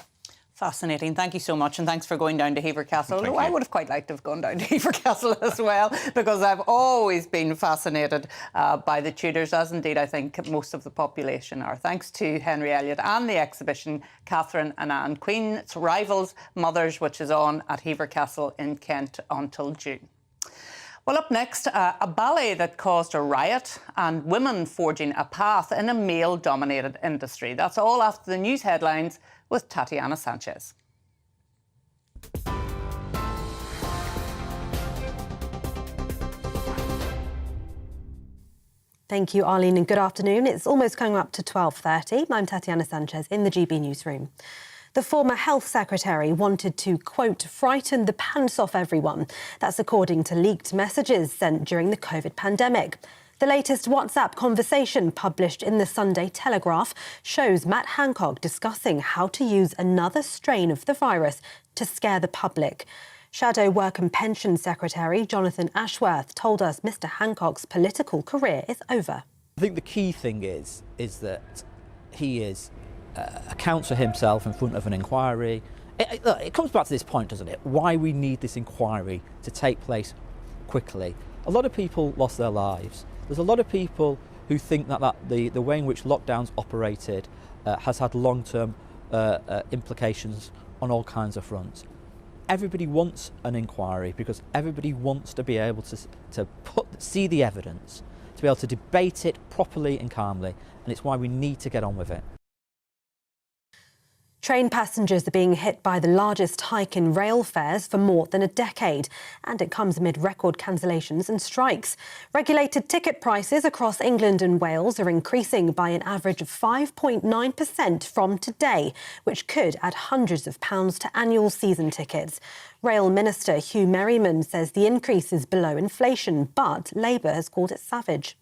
Fascinating. Thank you so much, and thanks for going down to Hever Castle. Thank you. I would have quite liked to have gone down to Hever Castle as well, because I've always been fascinated by the Tudors, as indeed I think most of the population are. Thanks to Henry Elliott and the exhibition Catherine and Anne, Queen's Rivals, Mothers, which is on at Hever Castle in Kent until June. Well, up next, a ballet that caused a riot and women forging a path in a male-dominated industry. That's all after the news headlines with Tatiana Sanchez. Thank you, Arlene, and good afternoon. It's almost coming up to 12:30. I'm Tatiana Sanchez in the GB newsroom. The former Health Secretary wanted to, quote, frighten the pants off everyone. That's according to leaked messages sent during the COVID pandemic. The latest WhatsApp conversation published in the Sunday Telegraph shows Matt Hancock discussing how to use another strain of the virus to scare the public. Shadow Work and Pension Secretary Jonathan Ashworth told us Mr Hancock's political career is over. I think the key thing is that he is accounts for himself in front of an inquiry. It comes back to this point, doesn't it? Why we need this inquiry to take place quickly. A lot of people lost their lives. There's a lot of people who think that the way in which lockdowns operated has had long-term implications on all kinds of fronts. Everybody wants an inquiry because everybody wants to be able to see the evidence, to be able to debate it properly and calmly, and it's why we need to get on with it. Train passengers are being hit by the largest hike in rail fares for more than a decade, and it comes amid record cancellations and strikes. Regulated ticket prices across England and Wales are increasing by an average of 5.9% from today, which could add hundreds of pounds to annual season tickets. Rail Minister Hugh Merriman says the increase is below inflation, but Labour has called it savage.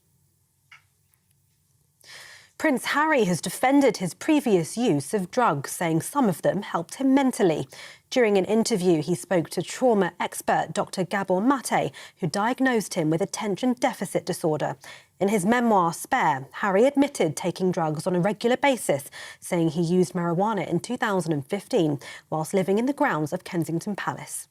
Prince Harry has defended his previous use of drugs, saying some of them helped him mentally. During an interview, he spoke to trauma expert Dr. Gabor Mate, who diagnosed him with attention deficit disorder. In his memoir, Spare, Harry admitted taking drugs on a regular basis, saying he used marijuana in 2015 whilst living in the grounds of Kensington Palace.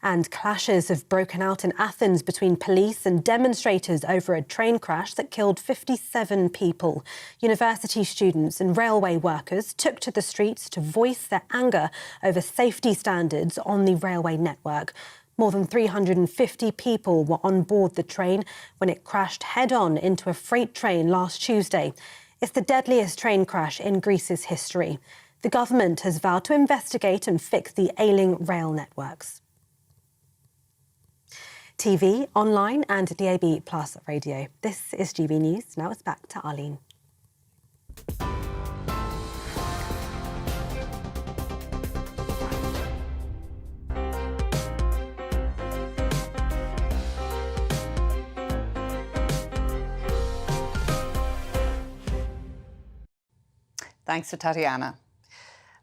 And clashes have broken out in Athens between police and demonstrators over a train crash that killed 57 people. University students and railway workers took to the streets to voice their anger over safety standards on the railway network. More than 350 people were on board the train when it crashed head-on into a freight train last Tuesday. It's the deadliest train crash in Greece's history. The government has vowed to investigate and fix the ailing rail networks. TV, online and DAB+ radio. This is GB News. Now it's back to Arlene. Thanks to Tatiana.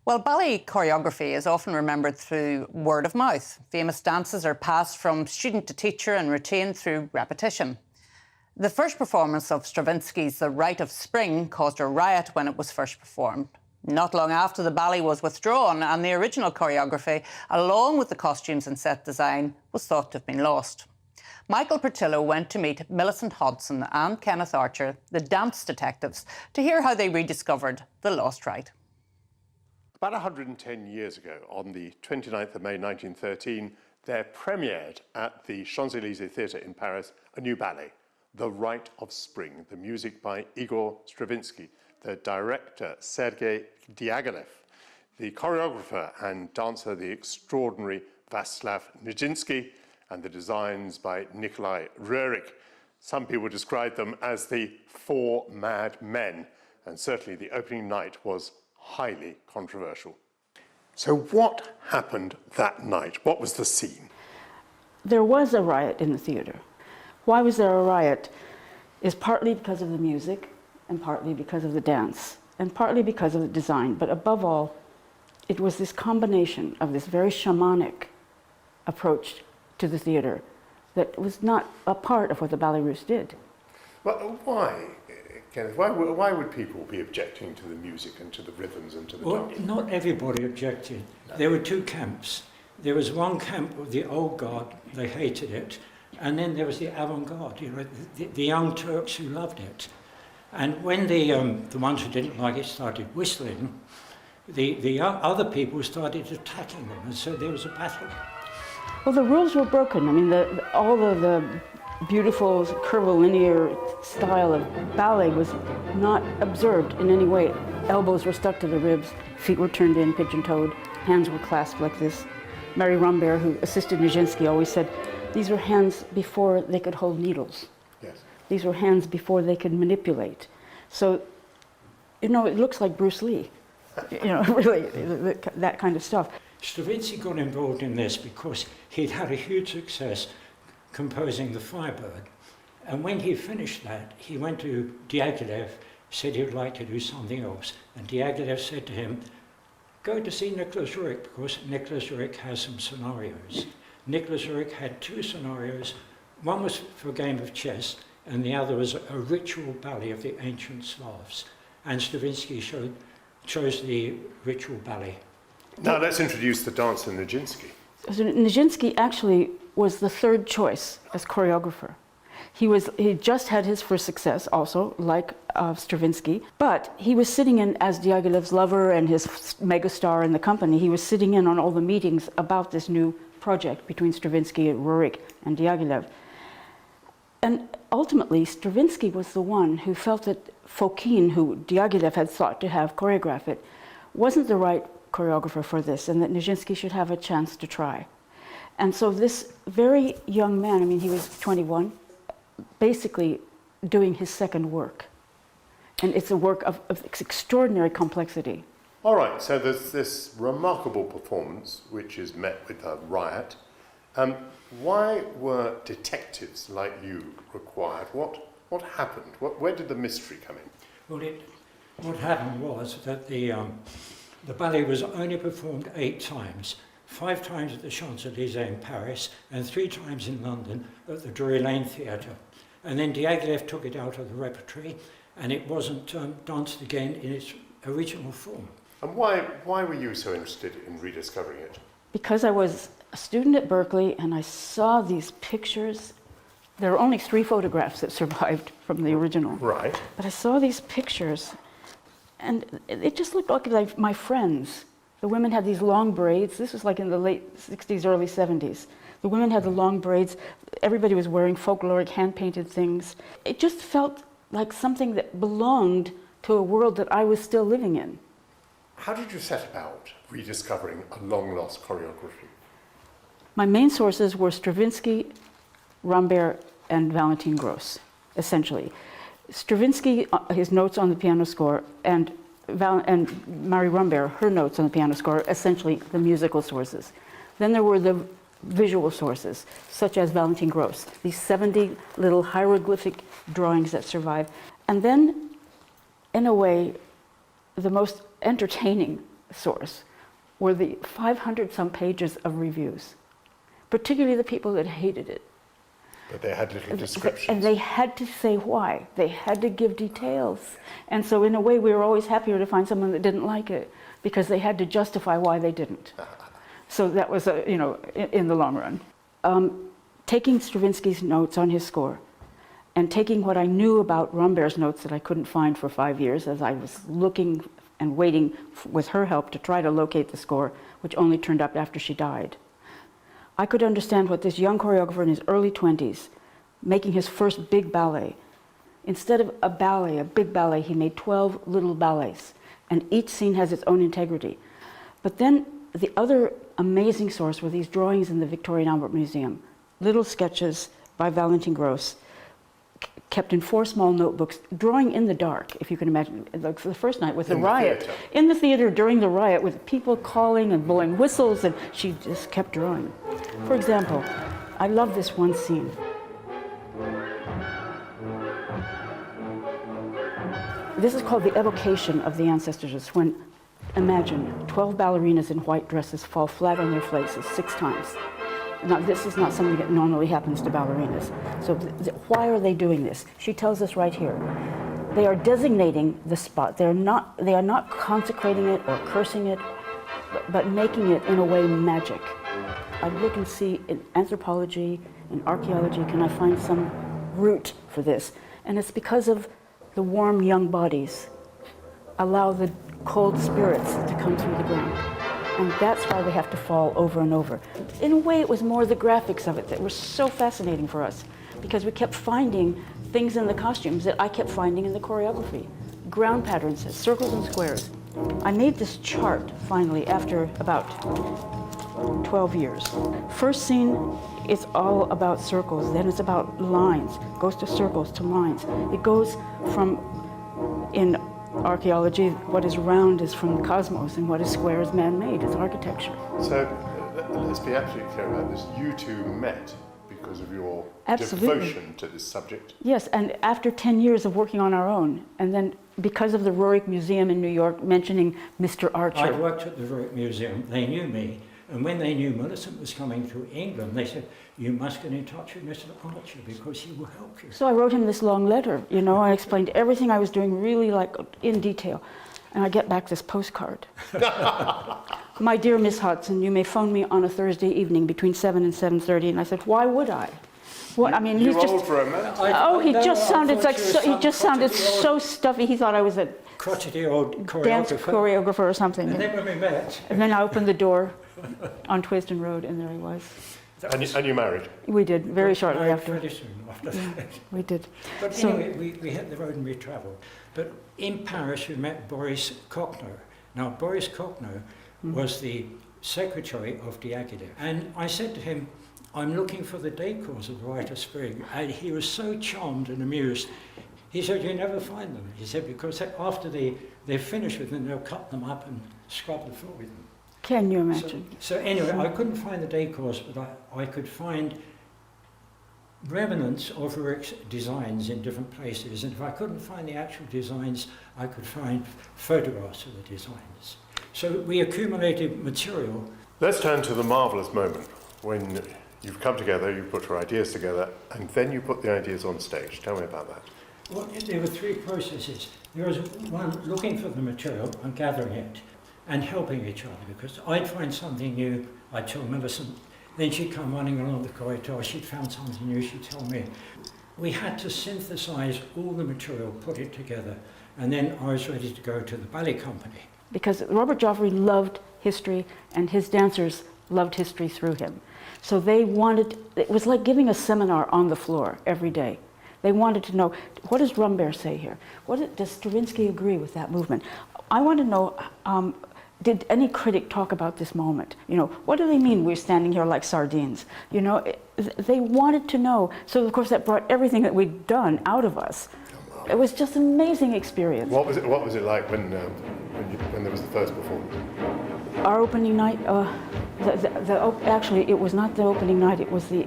Well, ballet choreography is often remembered through word of mouth. Famous dances are passed from student to teacher and retained through repetition. The first performance of Stravinsky's The Rite of Spring caused a riot when it was first performed. Not long after, the ballet was withdrawn and the original choreography, along with the costumes and set design, was thought to have been lost. Michael Portillo went to meet Millicent Hodson and Kenneth Archer, the dance detectives, to hear how they rediscovered the lost rite. About 110 years ago, on the 29th of May 1913, there premiered at the Champs-Élysées Theatre in Paris a new ballet, The Rite of Spring, the music by Igor Stravinsky, the director Sergei Diaghilev, the choreographer and dancer the extraordinary Vaslav Nijinsky, and the designs by Nikolai Rurik. Some people describe them as the Four Mad Men, and certainly the opening night was highly controversial. So what happened that night? What was the scene? There was a riot in the theatre. Why was there a riot? Is partly because of the music and partly because of the dance and partly because of the design. But above all, it was this combination of this very shamanic approach to the theatre that was not a part of what the Ballet Russe did. Well, why? Kenneth, why would people be objecting to the music and to the rhythms and to the dance? Not everybody objected. There were two camps. There was one camp of the old guard, they hated it, and then there was the avant-garde, you know, the young Turks who loved it. And when the ones who didn't like it started whistling, the other people started attacking them, and so there was a battle. Well, the rules were broken. I mean, all of the beautiful curvilinear style of ballet was not observed in any way. Elbows were stuck to the ribs, feet were turned in, pigeon-toed, hands were clasped like this. Mary Rumbert, who assisted Nijinsky, always said, these were hands before they could hold needles. Yes. These were hands before they could manipulate. So, you know, it looks like Bruce Lee, you know, really, that kind of stuff. Stravinsky got involved in this because he'd had a huge success composing the Firebird. And when he finished that, he went to Diaghilev, said he would like to do something else. And Diaghilev said to him, go to see Nicholas Rurik, because Nicholas Rurik has some scenarios. Nicholas Rurik had two scenarios. One was for a game of chess, and the other was a ritual ballet of the ancient Slavs. And Stravinsky chose the ritual ballet. Now let's introduce the dancer Nijinsky. So Nijinsky actually was the third choice as choreographer. He just had his first success also, like Stravinsky, but he was sitting in as Diaghilev's lover and his megastar in the company. He was sitting in on all the meetings about this new project between Stravinsky and Rurik and Diaghilev. And ultimately, Stravinsky was the one who felt that Fokin, who Diaghilev had thought to have choreograph it, wasn't the right choreographer for this, and that Nijinsky should have a chance to try. And so this very young man, I mean, he was 21, basically doing his second work. And it's a work of extraordinary complexity. All right, so there's this remarkable performance, which is met with a riot. Why were detectives like you required? What happened? Where did the mystery come in? Well, what happened was that the ballet was only performed 8 times. 5 times at the Champs-Élysées in Paris and 3 times in London at the Drury Lane Theatre. And then Diaghilev took it out of the repertory and it wasn't danced again in its original form. And why were you so interested in rediscovering it? Because I was a student at Berkeley and I saw these pictures. There are only 3 photographs that survived from the original. Right. But I saw these pictures and it just looked like my friends. The women had these long braids. This was like in the late 60s, early 70s. The women had the long braids. Everybody was wearing folkloric hand-painted things. It just felt like something that belonged to a world that I was still living in. How did you set about rediscovering a long-lost choreography? My main sources were Stravinsky, Rambert, and Valentin Gross, essentially. Stravinsky, his notes on the piano score, and Marie Rambert, her notes on the piano score, essentially the musical sources. Then there were the visual sources, such as Valentin Gross, these 70 little hieroglyphic drawings that survive. And then, in a way, the most entertaining source were the 500-some pages of reviews, particularly the people that hated it. But they had little descriptions. And they had to say why. They had to give details. And so in a way, we were always happier to find someone that didn't like it because they had to justify why they didn't. So that was, in the long run. Taking Stravinsky's notes on his score and taking what I knew about Rambert's notes that I couldn't find for 5 years as I was looking and waiting with her help to try to locate the score, which only turned up after she died. I could understand what this young choreographer in his early 20s, making his first big ballet, instead of a ballet, a big ballet, he made 12 little ballets, and each scene has its own integrity. But then the other amazing source were these drawings in the Victoria and Albert Museum, little sketches by Valentin Gross, kept in 4 small notebooks, drawing in the dark, if you can imagine, like the first night with the riot. In the theater during the riot with people calling and blowing whistles, and she just kept drawing. For example, I love this one scene. This is called the evocation of the ancestors. It's when, imagine, 12 ballerinas in white dresses fall flat on their faces 6 times. Now, this is not something that normally happens to ballerinas. So why are they doing this? She tells us right here. They are designating the spot. They are not consecrating it or cursing it, but making it, in a way, magic. I look and see in anthropology, in archaeology, can I find some root for this? And it's because of the warm young bodies allow the cold spirits to come through the ground. And that's why they have to fall over and over. In a way, it was more the graphics of it that were so fascinating for us, because we kept finding things in the costumes that I kept finding in the choreography. Ground patterns, circles and squares. I made this chart, finally, after about 12 years. First scene, it's all about circles, then it's about lines. It goes to circles, to lines. It goes from, in archaeology, what is round is from the cosmos, and what is square is man-made, it's architecture. So let's be absolutely clear about this. You two met because of your devotion to this subject. Yes, and after 10 years of working on our own, and then because of the Rurik Museum in New York mentioning Mr. Archer. I worked at the Rurik Museum, they knew me, and when they knew Millicent was coming to England, they said, you must get in touch with Mr. Archer because he will help you. So I wrote him this long letter, I explained everything I was doing really in detail. And I get back this postcard. My dear Miss Hudson, you may phone me on a Thursday evening between 7 and 7:30. And I said, why would I? What, I mean, he's just. Old for a minute. He just sounded so stuffy. He thought I was a crotchety old choreographer. Dance choreographer or something. And then when we met. And then I opened the door on Twisden Road, and there he was. And you married? We did, very shortly after. Pretty soon after that. We did. But So- anyway, we hit the road and we travelled. But in Paris, we met Boris Kochner. Now, Boris Kochner was the secretary of Diaghilev. And I said to him, I'm looking for the decors of the Rite of Spring. And he was so charmed and amused. He said, you never find them. He said, because after they're finished with them, they'll cut them up and scrub the floor with them. Can you imagine? So anyway, I couldn't find the decors, but I could find remnants of Rick's designs in different places. And if I couldn't find the actual designs, I could find photographs of the designs. So we accumulated material. Let's turn to the marvellous moment when you've come together, you put your ideas together, and then you put the ideas on stage. Tell me about that. Well, there were three processes. There was one, looking for the material and gathering it and helping each other, because I'd find something new, I'd tell Millicent, then she'd come running along the corridor, she'd found something new, she'd tell me. We had to synthesize all the material, put it together, and then I was ready to go to the ballet company. Because Robert Joffrey loved history, and his dancers loved history through him. So they wanted, it was like giving a seminar on the floor every day. They wanted to know, what does Rumbert say here? Does Stravinsky agree with that movement? I want to know, did any critic talk about this moment? You know, what do they mean we're standing here like sardines? You know, they wanted to know. So of course that brought everything that we'd done out of us. It was just an amazing experience. What was it like when there was the first performance? Our opening night, actually it was not the opening night, it was the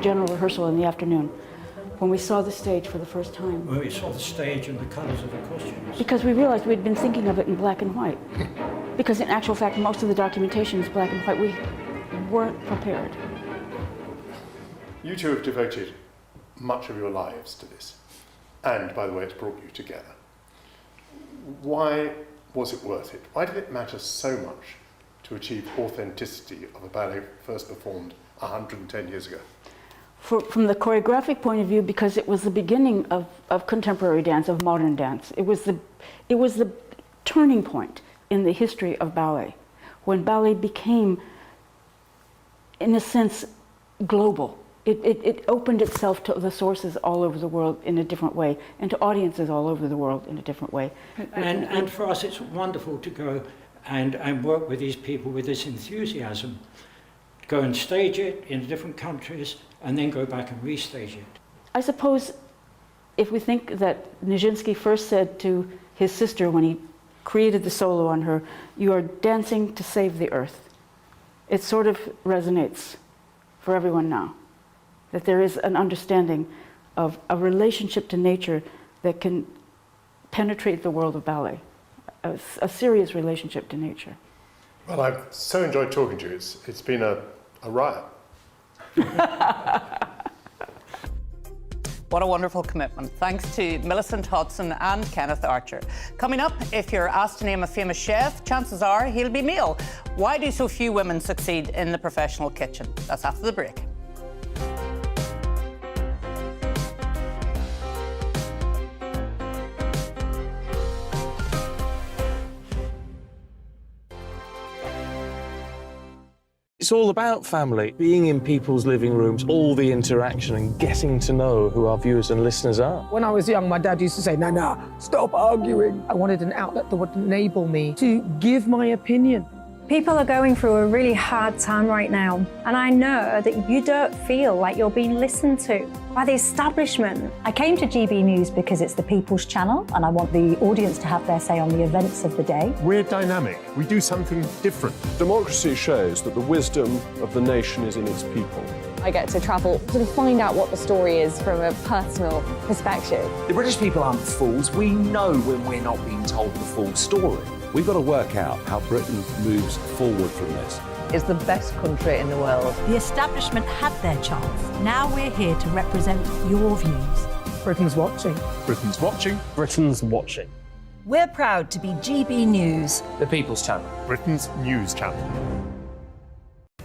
general rehearsal in the afternoon, when we saw the stage for the first time. When we saw the stage and the colours of the costumes. Because we realized we'd been thinking of it in black and white. Because in actual fact, most of the documentation is black and white. We weren't prepared. You two have devoted much of your lives to this. And, by the way, it's brought you together. Why was it worth it? Why did it matter so much to achieve authenticity of a ballet first performed 110 years ago? From the choreographic point of view, because it was the beginning of contemporary dance, of modern dance. It was the turning point in the history of ballet, when ballet became, in a sense, global. It opened itself to the sources all over the world in a different way, and to audiences all over the world in a different way. And for us, it's wonderful to go and work with these people with this enthusiasm, go and stage it in different countries, and then go back and restage it. I suppose if we think that Nijinsky first said to his sister when he created the solo on her, "You are dancing to save the earth," it sort of resonates for everyone now. That there is an understanding of a relationship to nature that can penetrate the world of ballet, a serious relationship to nature. Well, I've so enjoyed talking to you. It's been a riot. What a wonderful commitment. Thanks to Millicent Hodson and Kenneth Archer. Coming up, if you're asked to name a famous chef, chances are he'll be Neil. Why do so few women succeed in the professional kitchen? That's after the break. It's all about family, being in people's living rooms, all the interaction and getting to know who our viewers and listeners are. When I was young, my dad used to say, "Nana, stop arguing." I wanted an outlet that would enable me to give my opinion. People are going through a really hard time right now, and I know that you don't feel like you're being listened to by the establishment. I came to GB News because it's the People's Channel, and I want the audience to have their say on the events of the day. We're dynamic. We do something different. Democracy shows that the wisdom of the nation is in its people. I get to travel to find out what the story is from a personal perspective. The British people aren't fools. We know when we're not being told the full story. We've got to work out how Britain moves forward from this. It's the best country in the world. The establishment had their chance. Now we're here to represent your views. Britain's watching. Britain's watching. Britain's watching. We're proud to be GB News. The People's Channel. Britain's news channel.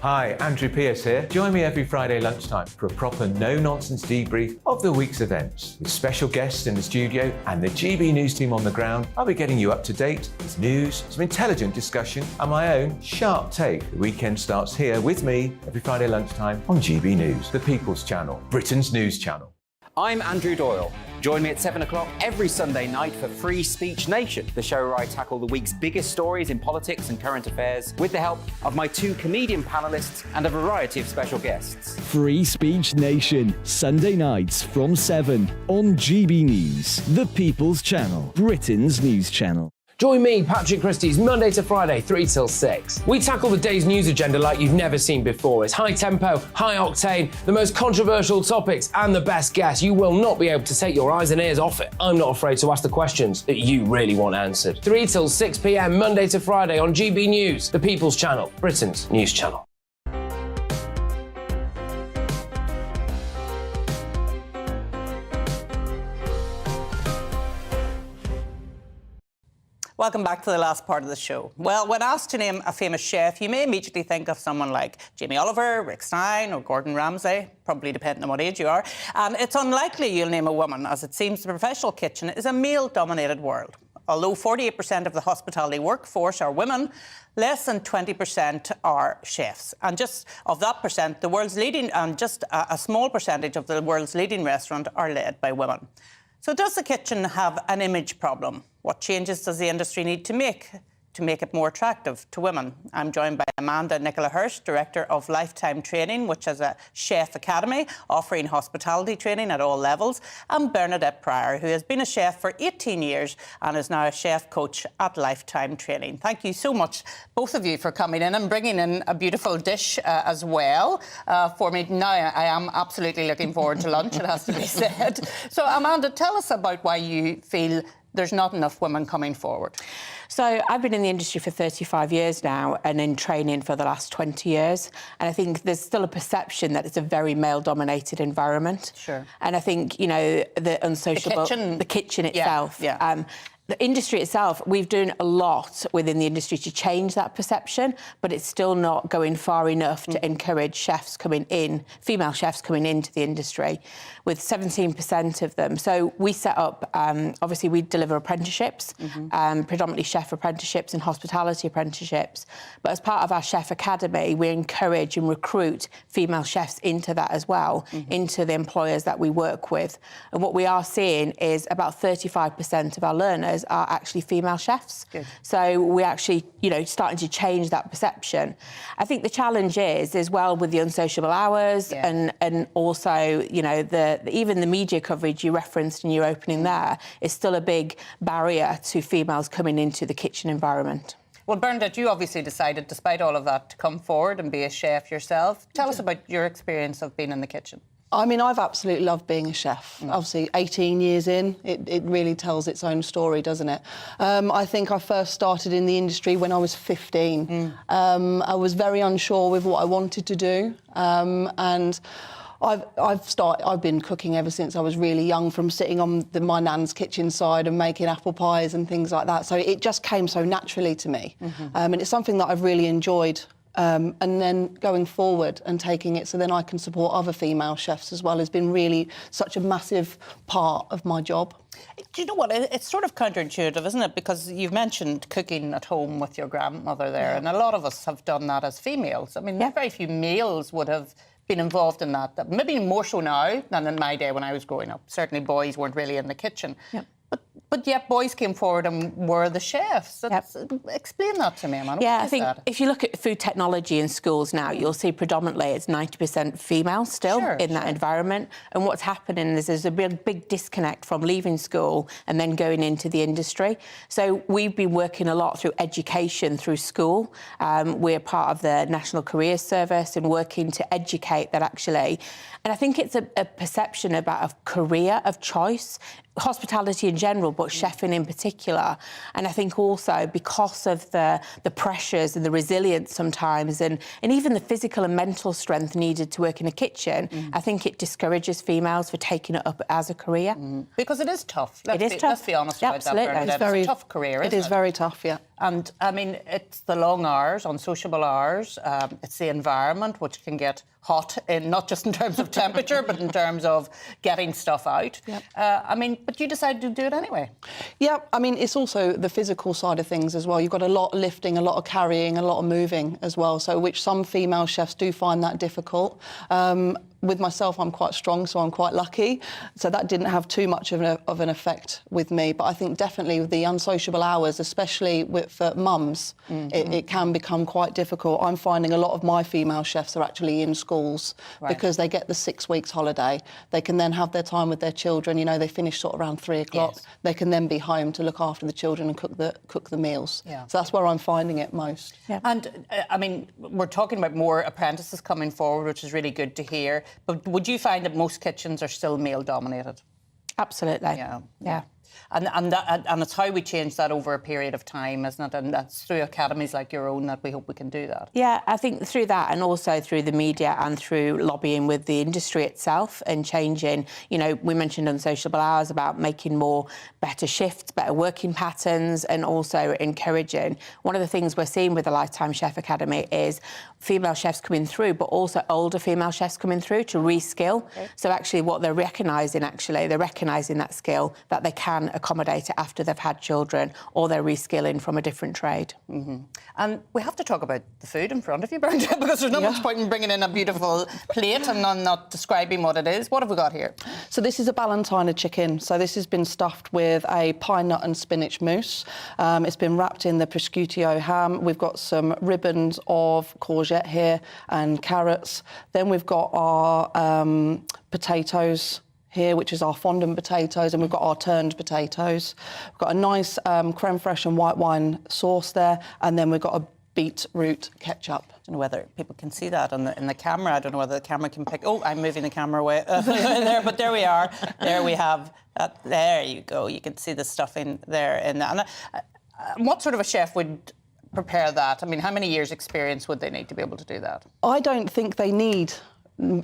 Hi, Andrew Pierce here. Join me every Friday lunchtime for a proper no-nonsense debrief of the week's events. With special guests in the studio and the GB News team on the ground, I'll be getting you up to date with news, some intelligent discussion and my own sharp take. The weekend starts here with me every Friday lunchtime on GB News, the People's Channel, Britain's news channel. I'm Andrew Doyle. Join me at 7 o'clock every Sunday night for Free Speech Nation, the show where I tackle the week's biggest stories in politics and current affairs with the help of my 2 comedian panellists and a variety of special guests. Free Speech Nation, Sunday nights from 7 on GB News, the People's Channel, Britain's news channel. Join me, Patrick Christie's, Monday to Friday, 3 till 6. We tackle the day's news agenda like you've never seen before. It's high tempo, high octane, the most controversial topics and the best guests. You will not be able to take your eyes and ears off it. I'm not afraid to ask the questions that you really want answered. 3 till 6 p.m, Monday to Friday on GB News, the People's Channel, Britain's news channel. Welcome back to the last part of the show. Well, when asked to name a famous chef, you may immediately think of someone like Jamie Oliver, Rick Stein or Gordon Ramsay, probably depending on what age you are. And it's unlikely you'll name a woman, as it seems the professional kitchen is a male-dominated world. Although 48% of the hospitality workforce are women, less than 20% are chefs. And just of that percent, the world's leading, and just a small percentage of the world's leading restaurants are led by women. So does the kitchen have an image problem? What changes does the industry need to make it more attractive to women? I'm joined by Amanda Nicola-Hirsch, Director of Lifetime Training, which is a chef academy offering hospitality training at all levels, and Bernadette Pryor, who has been a chef for 18 years and is now a chef coach at Lifetime Training. Thank you so much, both of you, for coming in and bringing in a beautiful dish as well for me. Now I am absolutely looking forward to lunch, it has to be said. So Amanda, tell us about why you feel there's not enough women coming forward. So I've been in the industry for 35 years now and in training for the last 20 years. And I think there's still a perception that it's a very male-dominated environment. Sure. And I think, you know, the unsociable... The kitchen itself. Yeah. The industry itself, we've done a lot within the industry to change that perception, but it's still not going far enough to encourage chefs coming in, female chefs coming into the industry, with 17% of them. So we set up, obviously we deliver apprenticeships, predominantly chef apprenticeships and hospitality apprenticeships. But as part of our chef academy, we encourage and recruit female chefs into that as well, into the employers that we work with. And what we are seeing is about 35% of our learners are actually female chefs. Good. So we're actually, you know, starting to change that perception. I think the challenge is as well with the unsociable hours and also, you know, even the media coverage you referenced in your opening there is still a big barrier to females coming into the kitchen environment. Well, Bernadette, you obviously decided, despite all of that, to come forward and be a chef yourself. Tell us about your experience of being in the kitchen. I mean, I've absolutely loved being a chef. Obviously, 18 years in, it really tells its own story, doesn't it? I think I first started in the industry when I was 15. I was very unsure with what I wanted to do, and I've been cooking ever since I was really young, from sitting on my nan's kitchen side and making apple pies and things like that. So it just came so naturally to me, and it's something that I've really enjoyed. And then going forward and taking it so then I can support other female chefs as well has been really such a massive part of my job. Do you know what? It's sort of counterintuitive, isn't it? Because you've mentioned cooking at home with your grandmother there, and a lot of us have done that as females. I mean, very few males would have been involved in that. Maybe more so now than in my day when I was growing up. Certainly boys weren't really in the kitchen. But yet boys came forward and were the chefs. Explain that to me, Amanda. Yeah, I think if you look at food technology in schools now, you'll see predominantly it's 90% female still in that environment. And what's happening is there's a big disconnect from leaving school and then going into the industry. So we've been working a lot through education through school. We're part of the National Careers Service and working to educate that actually. And I think it's a perception about a career of choice. hospitality in general, but chefing in particular. And I think also because of the pressures and the resilience sometimes, and even the physical and mental strength needed to work in a kitchen, I think it discourages females for taking it up as a career. Because it is tough. Let's be honest about Absolutely. that, Bernadette. It's a tough career, isn't it? It is very tough, yeah. And, I mean, it's the long hours, unsociable hours. It's the environment, which can get hot, not just in terms of temperature, but in terms of getting stuff out. Yep. I mean, but you decided to do it anyway. Yeah, I mean, it's also the physical side of things as well. You've got a lot of lifting, a lot of carrying, a lot of moving as well, so which some female chefs do find that difficult. With myself, I'm quite strong, so I'm quite lucky. So that didn't have too much of an effect with me. But I think definitely with the unsociable hours, especially for mums, it can become quite difficult. I'm finding a lot of my female chefs are actually in schools because they get the 6 weeks holiday. They can then have their time with their children. You know, they finish sort of around 3 o'clock. Yes. They can then be home to look after the children and cook the meals. Yeah. So that's where I'm finding it most. Yeah. And, I mean, we're talking about more apprentices coming forward, which is really good to hear. But would you find that most kitchens are still male-dominated? Absolutely. Yeah. And it's how we change that over a period of time, isn't it? And that's through academies like your own that we hope we can do that. Yeah, I think through that, and also through the media and through lobbying with the industry itself and changing, you know, we mentioned unsociable hours about making more better shifts, better working patterns, and also encouraging. One of the things we're seeing with the Lifetime Chef Academy is female chefs coming through, but also older female chefs coming through to reskill. Okay. So actually what they're recognising, they're recognising that skill, that they can accommodate it after they've had children, or they're reskilling from a different trade. And we have to talk about the food in front of you, Bernadette, because there's not much point in bringing in a beautiful plate and not describing what it is. What have we got here? So this is a Ballantiner chicken. So this has been stuffed with a pine nut and spinach mousse. It's been wrapped in the prosciutto ham. We've got some ribbons of courgette here and carrots. Then we've got our potatoes here, which is our fondant potatoes, and we've got our turned potatoes. We've got a nice creme fraiche and white wine sauce there, and then we've got a beetroot ketchup. I don't know whether people can see that in the camera. I don't know whether the camera can pick... Oh, I'm moving the camera away there, but there we are. There we have... there you go. You can see the stuffing there. And what sort of a chef would prepare that? I mean, how many years' experience would they need to be able to do that? I don't think they need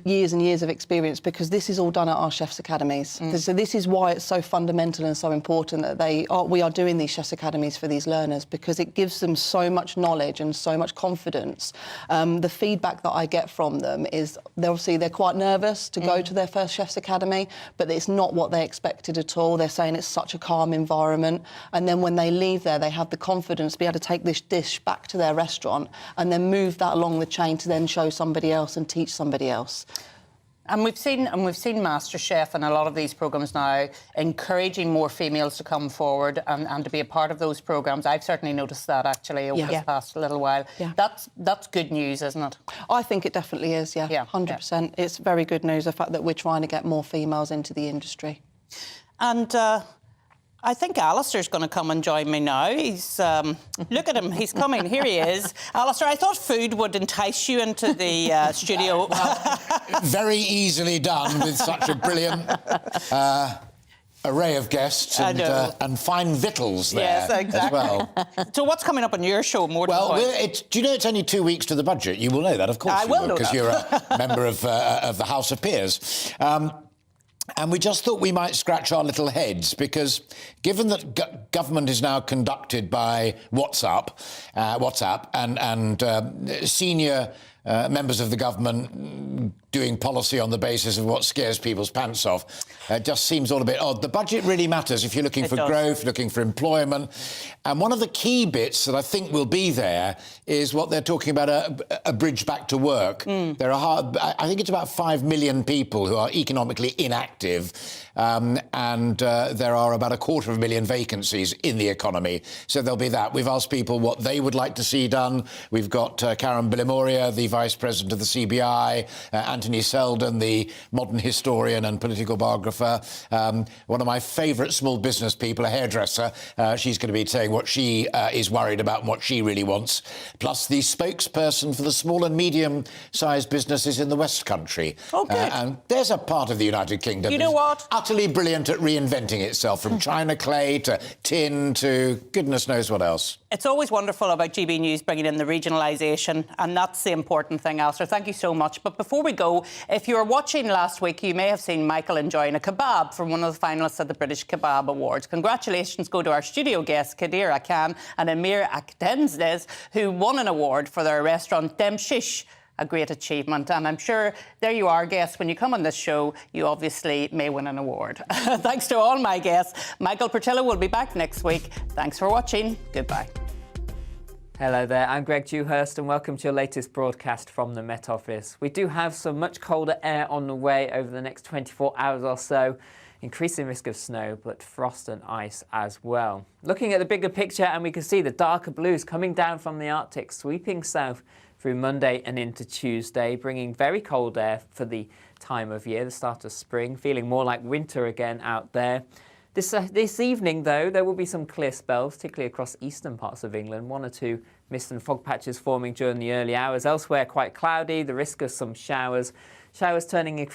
years and years of experience, because this is all done at our chefs' academies. So this is why it's so fundamental and so important that we are doing these chefs' academies for these learners, because it gives them so much knowledge and so much confidence. The feedback that I get from them is they're quite nervous to go to their first chefs' academy, but it's not what they expected at all. They're saying it's such a calm environment, and then when they leave there, they have the confidence to be able to take this dish back to their restaurant and then move that along the chain to then show somebody else and teach somebody else. And we've seen MasterChef and a lot of these programmes now encouraging more females to come forward and to be a part of those programmes. I've certainly noticed that actually over the past little while. Yeah. That's good news, isn't it? I think it definitely is, yeah. 100%. Yeah. It's very good news, the fact that we're trying to get more females into the industry. And I think Alistair's going to come and join me now. He's look at him, he's coming. Here he is. Alistair, I thought food would entice you into the studio. Well, very easily done with such a brilliant array of guests and fine victuals there exactly. as well. So what's coming up on your show? Do you know it's only 2 weeks to the budget? You will know that, of course. I will know because you're a member of the House of Peers. And we just thought we might scratch our little heads, because given that government is now conducted by WhatsApp and senior members of the government doing policy on the basis of what scares people's pants off, it just seems all a bit odd. The budget really matters if you're looking for growth, looking for employment. And one of the key bits that I think will be there is what they're talking about, a bridge back to work. There are, I think it's about 5 million people who are economically inactive, and there are about 250,000 vacancies in the economy. So there'll be that. We've asked people what they would like to see done. We've got Karen Bilimoria, the Vice President of the CBI, Anthony Selden, the modern historian and political biographer. One of my favourite small business people, a hairdresser. She's going to be saying what she is worried about and what she really wants. Plus the spokesperson for the small and medium-sized businesses in the West Country. And there's a part of the United Kingdom that's utterly brilliant at reinventing itself, from china clay to tin to goodness knows what else. It's always wonderful about GB News bringing in the regionalisation, and that's the important thing, Alistair. Thank you so much. But before we go, if you were watching last week, you may have seen Michael enjoying a kebab from one of the finalists at the British Kebab Awards. Congratulations go to our studio guests, Kadir Akan and Amir Akdenzdes, who won an award for their restaurant Demshish. A great achievement, and I'm sure there you are, guests. When you come on this show, you obviously may win an award. Thanks to all my guests. Michael Portillo will be back next week. Thanks for watching. Goodbye. Hello there, I'm Greg Dewhurst and welcome to your latest broadcast from the Met Office. We do have some much colder air on the way over the next 24 hours or so. Increasing risk of snow, but frost and ice as well. Looking at the bigger picture, and we can see the darker blues coming down from the Arctic, sweeping south through Monday and into Tuesday, bringing very cold air for the time of year, the start of spring, feeling more like winter again out there. This evening, though, there will be some clear spells, particularly across eastern parts of England. 1 or 2 mist and fog patches forming during the early hours. Elsewhere, quite cloudy, the risk of some showers. Showers turning increasingly